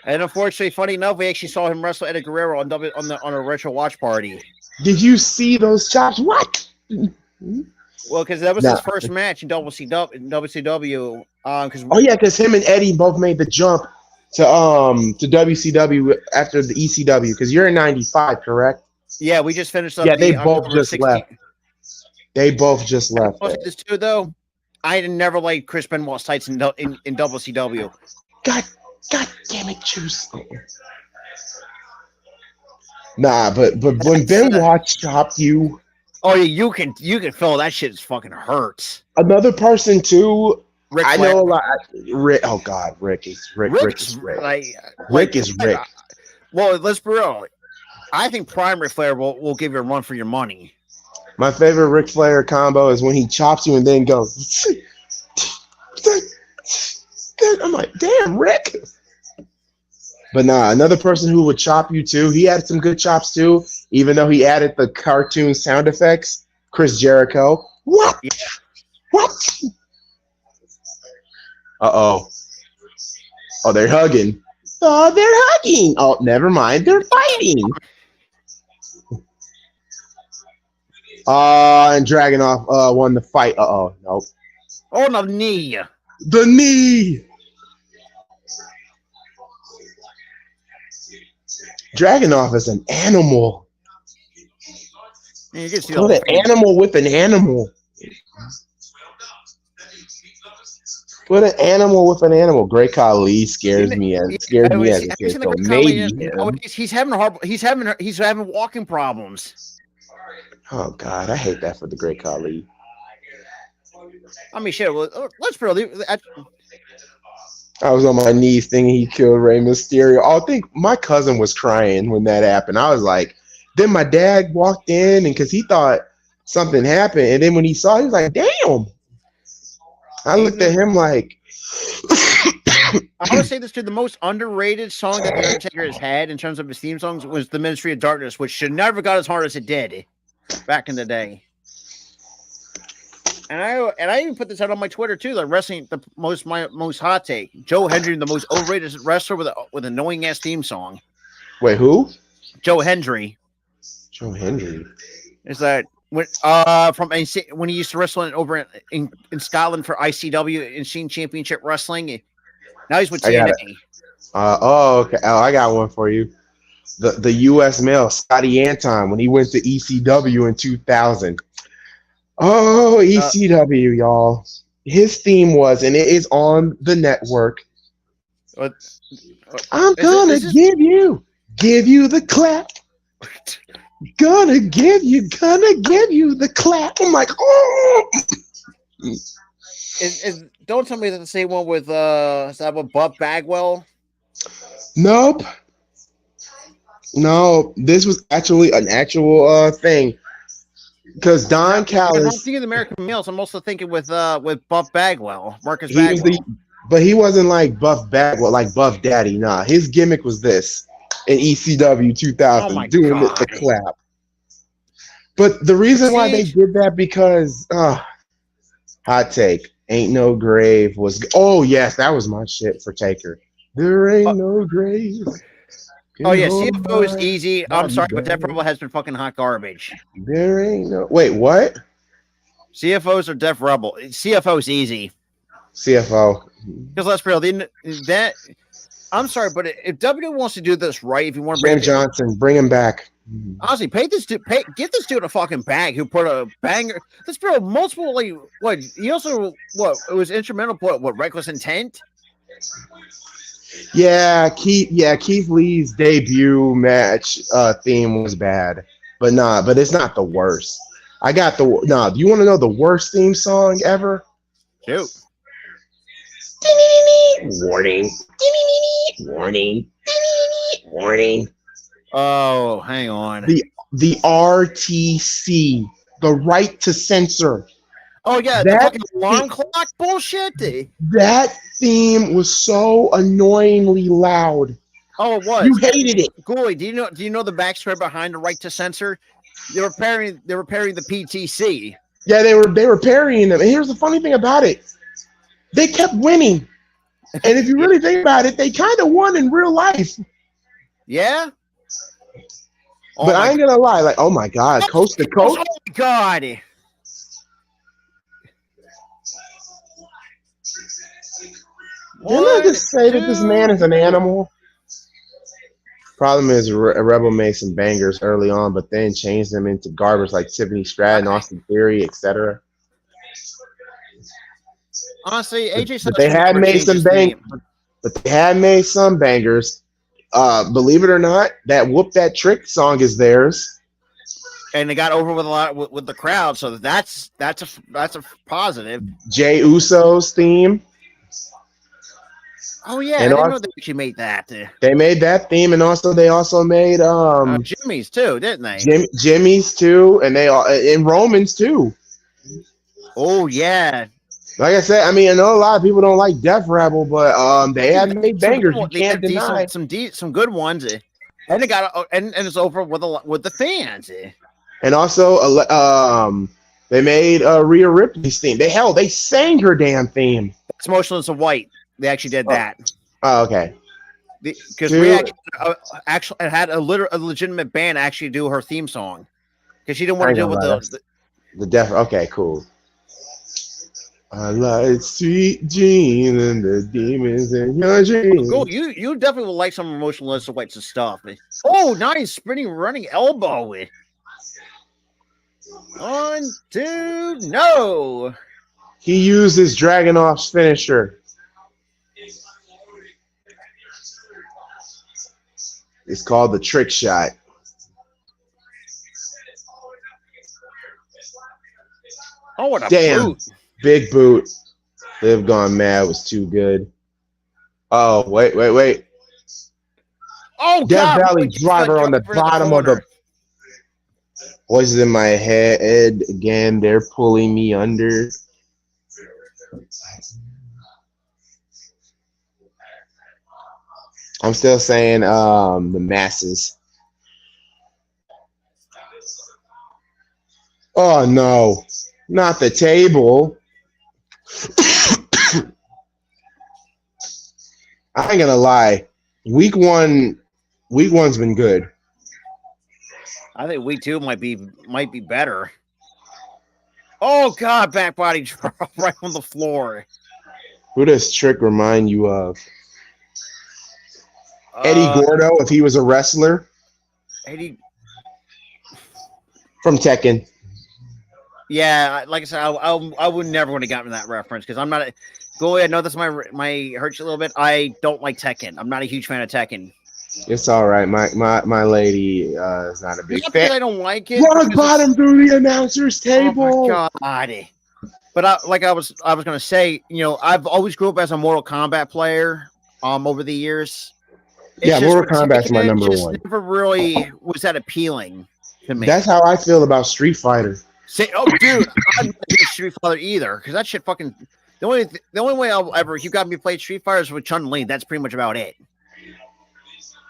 And unfortunately, funny enough, we actually saw him wrestle Eddie Guerrero on a retro watch party. Did you see those chops? What? Well, because that was his first match in WCW. Because him and Eddie both made the jump to WCW after the ECW. Because you're in '95, correct? Yeah, we just finished up. Yeah, they both just left. They both just left. This too, though. I never liked Chris Benoit's tights in WCW. God damn it, Juice. Nah, but when Benoit chopped you. Oh yeah, you can feel that shit fucking hurts. Another person too. Rick I know a lot. Rick. Oh God, Rick is Rick. Rick is Rick. Rick is Rick. Well, let's be real. I think Prime Ric Flair will give you a run for your money. My favorite Ric Flair combo is when he chops you and then goes. I'm like, damn, Rick. But nah, another person who would chop you too. He had some good chops too, even though he added the cartoon sound effects. Chris Jericho. What? Yeah. What? Uh-oh. Oh, they're hugging. Oh, they're hugging. Oh, never mind. They're fighting. And Dragunov won the fight. Uh-oh. Nope. Oh, no, knee. The knee. Dragunov is an animal. Yeah, you can see Put an animal with an animal. Put an animal with an animal. Great Khali scares me as a kid. So maybe him. He's having walking problems. Oh God, I hate that for the Great Khali. I mean, shit. Well, let's really. I was on my knees thinking he killed Rey Mysterio. I think my cousin was crying when that happened. I was like, then my dad walked in, and because he thought something happened, and then when he saw, he was like, "Damn." I looked at him like. I would say this too. The most underrated song that the Undertaker has had in terms of his theme songs was "The Ministry of Darkness," which should never got as hard as it did back in the day. And I even put this out on my Twitter too. Like wrestling, my most hot take: Joe Hendry, the most overrated wrestler with an annoying ass theme song. Wait, who? Joe Hendry. Joe Hendry. Is that when he used to wrestle over in Scotland for ICW and Scene Championship Wrestling? Now he's with TNA. Okay. Oh, I got one for you. The U.S. male Scotty Anton when he went to ECW in 2000. Oh, ECW, y'all. His theme was, and it is on the network. I'm gonna give you the clap. Gonna give you the clap. I'm like, oh. Don't tell me that's the same one with is that with Buff Bagwell? Nope. No, this was actually an actual thing. Because Don Callis. I'm thinking of the American Males. I'm also thinking with Buff Bagwell, Marcus Bagwell. But he wasn't like Buff Bagwell, like Buff Daddy. Nah, his gimmick was this in ECW 2000, doing the clap. But the reason why they did that because hot take, Ain't No Grave was. Oh yes, that was my shit for Taker. There ain't no grave. Oh yeah, CFO is easy. I'm sorry, but Death Rebel has been fucking hot garbage. There ain't no. Wait, what? CFOs are Death Rebel. CFO's easy. CFO. Because let's be real, I'm sorry, but if W wants to do this right, if you want to Jim Johnson, bring him back. Honestly, get this dude a fucking bag who put a banger. This bro multiple what he also it was instrumental. What Reckless Intent. Yeah, Keith Lee's debut match theme was bad, but it's not the worst. I got do you want to know the worst theme song ever? Shoot. Warning. Warning. Warning. Oh, hang on. The RTC, the right to censor. Oh yeah, the fucking alarm clock bullshit. That theme was so annoyingly loud. Oh, it was. You hated it. Gooley, do you know the backstory behind the right to censor? They were parrying the PTC. Yeah, they were parrying them. And here's the funny thing about it. They kept winning. And if you really think about it, they kind of won in real life. Yeah. But I ain't gonna lie, like, oh my God, coast to coast. Oh my God. Didn't I just say that this man is an animal? Problem is, Rebel made some bangers early on, but then changed them into garbage like Tiffany Stratton, Austin Theory, etc. Honestly, AJ. But they had made some bangers. Believe it or not, that "Whoop That Trick" song is theirs, and they got over with a lot with the crowd, so that's a positive. Jay Uso's theme. Oh yeah, I didn't know they actually made that. They made that theme, and they also made Jimmy's too, didn't they? Jimmy's too, and and Roman's too. Oh yeah, Like I said, I mean, I know a lot of people don't like Def Rebel, but they have made bangers. You They can't had deny. some good ones, and it got and it's over with the fans. And also, they made Rhea Ripley's theme. They sang her damn theme. It's Motionless in White. They actually did that. Oh, okay. Because we actually had a legitimate band actually do her theme song because she didn't want to deal with the Def. Okay, cool. I like sweet dreams and the demons in your dreams. Cool. You definitely will like some Emotionless White stuff. Oh, nice spinning running elbow. 1, 2, no. He used his Dragunov's finisher. It's called the trick shot. Oh, what a damn boot. Big boot. Liv Gone Mad was too good. Oh, wait. Oh, Death God. Valley Driver on the bottom of the voices in my head again. They're pulling me under. I'm still saying the masses. Oh no, not the table. I ain't gonna lie. Week one's been good. I think week 2 might be better. Oh God, back body drop right on the floor. Who does Trick remind you of? Eddie Gordo, if he was a wrestler. Eddie from Tekken. Yeah, like I said, I would never would have gotten that reference because I'm not. Go ahead. I know this might hurt you a little bit. I don't like Tekken. I'm not a huge fan of Tekken. It's all right. My lady is not a big fan. I don't like it. Rock bottom through the announcer's table. Oh my God. But I was gonna say, I've always grew up as a Mortal Kombat player. Over the years. Mortal Kombat's my number one. Never really was that appealing to me. That's how I feel about Street Fighter. Dude, I'm not a Street Fighter either because that shit fucking. The only way I'll ever you got me play Street Fighter is with Chun-Li. That's pretty much about it.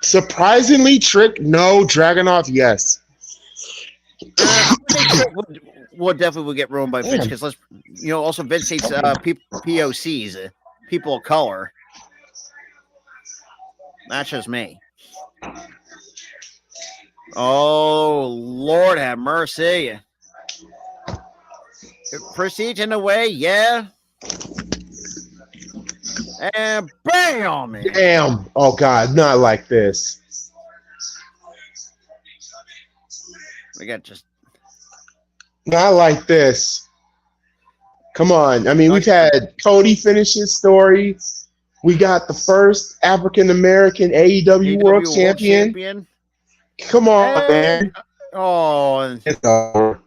Surprisingly, Trick, no. Dragunov, yes. Will definitely get ruined by Vince because also Vince hates POCs, people of color. That's just me. Oh Lord, have mercy. Proceed in a way, yeah. And bam! Damn! Oh God, not like this. We got just not like this. Come on. I mean, we've had Cody finish his story. We got the first African American AEW World Champion. Come on, man. Oh, it's over.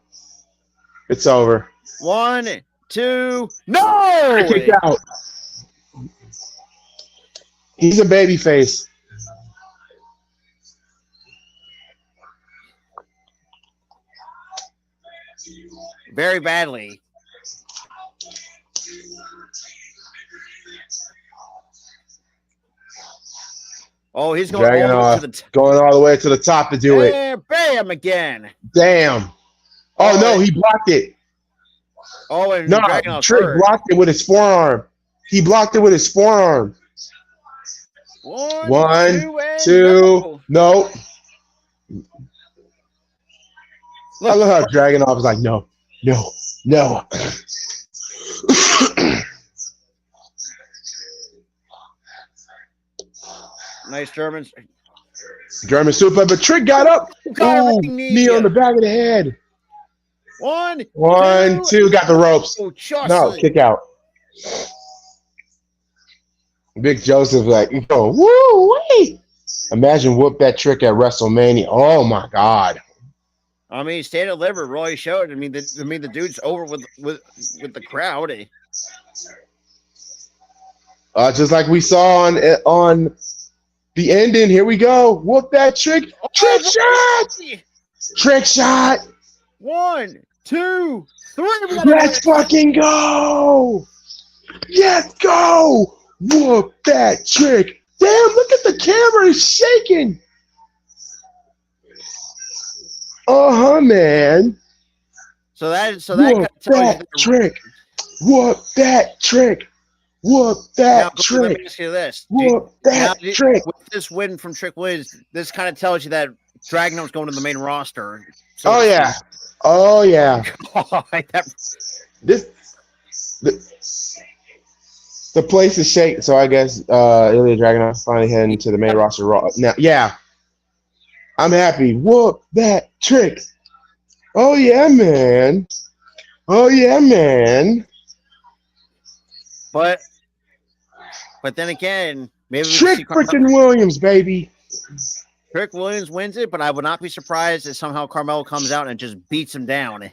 It's over. 1, 2, no! Kicked out. He's a babyface. Very badly. Oh, he's going going all the way to the top to do it. Bam again. Damn. Oh no, he blocked it. Oh, and no, Trick blocked it with his forearm. He blocked it with his forearm. 1, 2, no. I love how Dragunov was like, no. Nice German super, but Trick got up. Ooh, knee on the back of the head. 1, 2, got the ropes. Oh, no, kick out. Big Joseph like, woo, wait. Imagine whoop that Trick at WrestleMania. Oh my God. I mean, State of Liver really showed. I mean, the dude's over with the crowd. Just like we saw on the ending. Here we go. Whoop that Trick. Trick shot. Trick shot. 1, 2, 3. Let's fucking go. Yes, go! Whoop that trick! Damn, look at the camera, it's shaking! Man. So that Whoop kind of tells you that trick! Whoop that trick! Whoop now, that let me trick! ask you this. Whoop that trick! With this win from Trick Williams, this kind of tells you that Dragunov's going to the main roster. So Oh yeah. Oh yeah. This the place is shaking, so I guess Ilya Dragunov finally heading to the main roster Raw. Now, yeah. I'm happy. Whoop that trick. Oh yeah, man. Oh yeah, man. But then again, maybe Trick freaking Williams, baby. Trick Williams wins it, but I would not be surprised if somehow Carmelo comes out and just beats him down.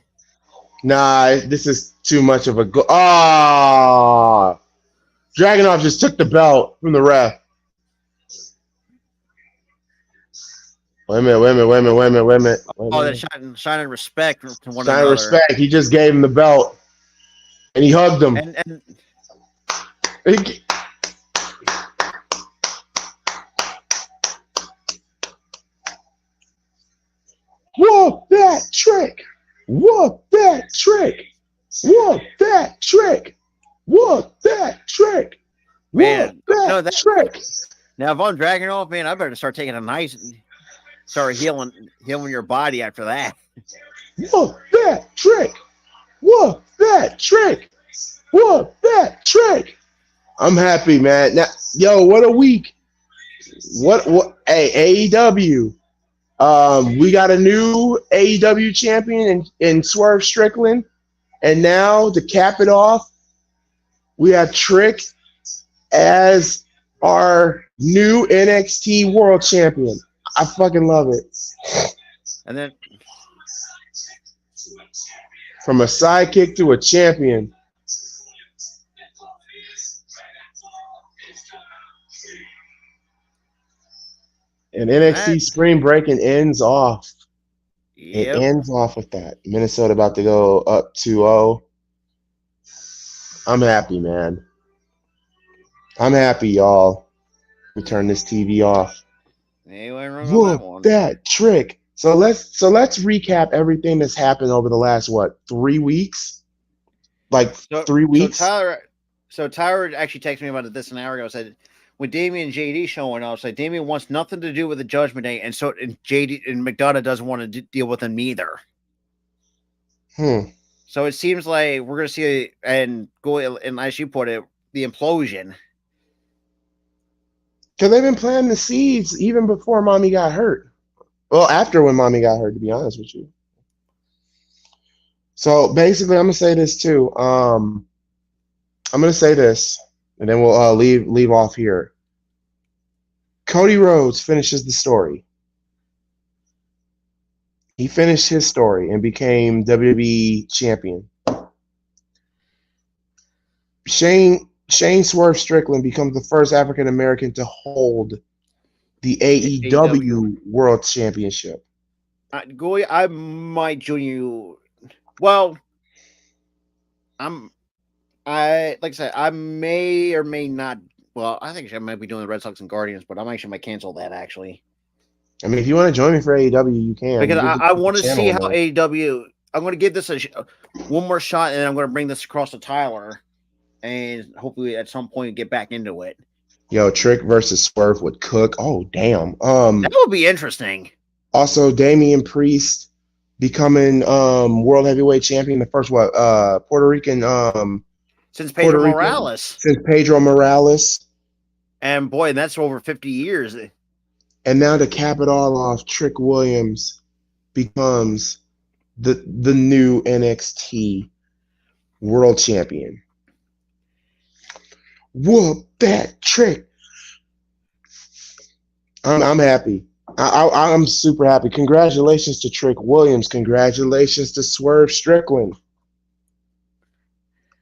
Nah, this is too much of a go. Ah, Dragunov just took the belt from the ref. Wait a minute. Oh, they're shining respect to one Sign another. of respect. He just gave him the belt, and he hugged him. And whoop that trick! Whoop that trick! Whoop that trick! Whoop that trick! Man, whoop that trick! Now, if I'm Dragunov, man, I better start taking a nice, start healing your body after that. Whoop that trick! Whoop that trick! Whoop that trick! I'm happy, man. Now, yo, what a week! What? Hey, AEW. We got a new AEW champion in Swerve Strickland, and now to cap it off, we have Trick as our new NXT World Champion. I fucking love it. And then from a sidekick to a champion. And NXT Spring Breaking ends off. Yep. It ends off with that. Minnesota about to go up 2-0. I'm happy, man. I'm happy, y'all. We turn this TV off. Whoop that trick. So let's recap everything that's happened over the last 3 weeks? Like 3 weeks? So Tyler actually texted me about it this an hour ago. Said when Damian and JD showing up, like Damian wants nothing to do with the Judgment Day, and JD and McDonough doesn't want to deal with him either. So it seems like we're going to see and as you put it, the implosion. Because they've been planting the seeds even before Mommy got hurt. Well, after when Mommy got hurt, to be honest with you. So basically, I'm gonna say this too. I'm gonna say this, and then we'll leave off here. Cody Rhodes finishes the story. He finished his story and became WWE champion. Shane Swerve Strickland becomes the first African American to hold the AEW World Championship. Goy, I might join you. Well, like I said, I may or may not. Well, I think I might be doing the Red Sox and Guardians, but I might cancel that actually. I mean, if you want to join me for AEW, you can. Because I want to see how AEW. I'm going to give this one more shot, and then I'm going to bring this across to Tyler, and hopefully at some point get back into it. Yo, Trick versus Swerve would cook. Oh, damn. That would be interesting. Also, Damian Priest becoming World Heavyweight Champion, the first Puerto Rican since Pedro Morales. Since Pedro Morales. And boy, that's over 50 years. And now to cap it all off, Trick Williams becomes the new NXT World Champion. Whoop that Trick! I'm happy. I'm super happy. Congratulations to Trick Williams. Congratulations to Swerve Strickland.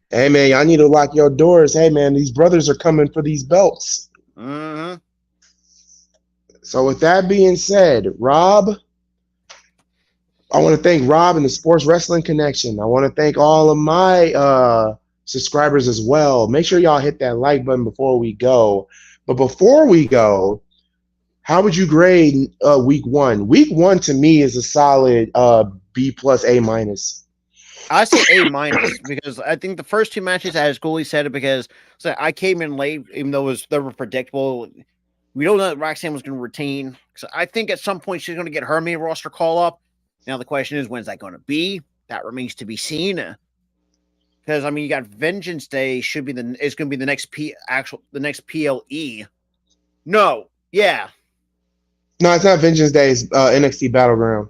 Hey man, y'all need to lock your doors. Hey man, these brothers are coming for these belts. Mm-hmm. So with that being said, Rob, I want to thank Rob and the Sports Wrestling Connection. I want to thank all of my subscribers as well. Make sure y'all hit that like button before we go. But before we go, how would you grade week one? Week one to me is a solid B plus A minus. I say A minus because I think the first two matches, as Gooley said it, because I came in late, even though they were predictable. We don't know that Roxanne was going to retain. So I think at some point she's going to get her main roster call up. Now the question is, when's that going to be? That remains to be seen. Because I mean, you got Vengeance Day it's going to be the next PLE. No, yeah. No, it's not Vengeance Day. It's NXT Battleground.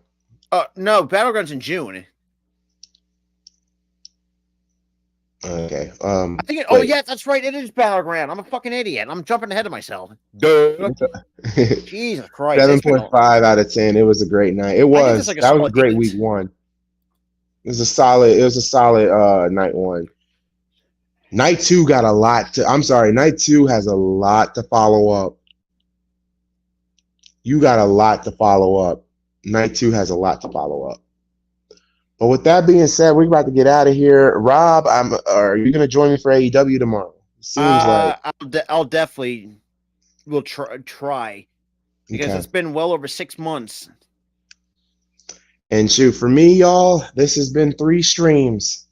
No, Battleground's in June. Okay. I think. Yeah, that's right. It is Battleground. I'm a fucking idiot. I'm jumping ahead of myself. Duh. Jesus Christ. 7.5 out of 10. It was a great night. It was. That was a great week one. It was a solid night one. Night two got a lot to. I'm sorry. Night two has a lot to follow up. You got a lot to follow up. Night two has a lot to follow up. But with that being said, we're about to get out of here. Rob, are you going to join me for AEW tomorrow? Seems like I'll definitely will try because it's been well over 6 months. And shoot, for me, y'all, this has been 3 streams.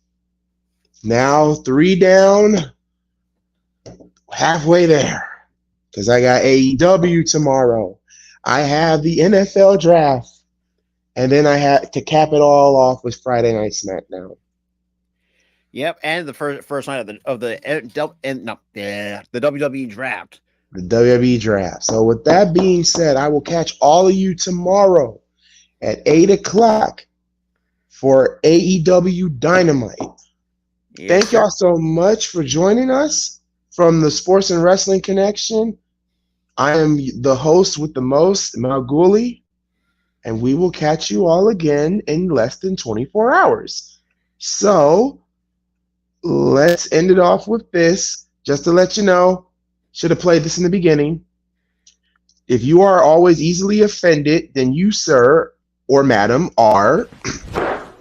Now 3 down, halfway there, because I got AEW tomorrow. I have the NFL draft. And then I had to cap it all off with Friday Night SmackDown. Yep, and the first night of the WWE draft. The WWE draft. So with that being said, I will catch all of you tomorrow at 8 o'clock for AEW Dynamite. Yes. Thank y'all so much for joining us from the Sports and Wrestling Connection. I am the host with the most, Malguli. And we will catch you all again in less than 24 hours. So let's end it off with this. Just to let you know, should have played this in the beginning. If you are always easily offended, then you, sir or madam, are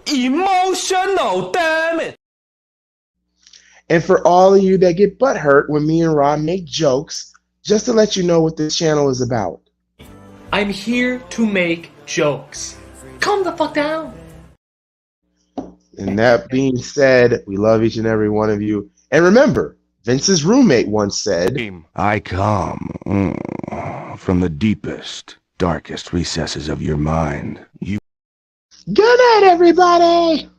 emotional, damn it. And for all of you that get butthurt when me and Rob make jokes, just to let you know what this channel is about. I'm here to make jokes. Calm the fuck down. And that being said, we love each and every one of you. And remember, Vince's roommate once said, I come from the deepest, darkest recesses of your mind. Good night, everybody!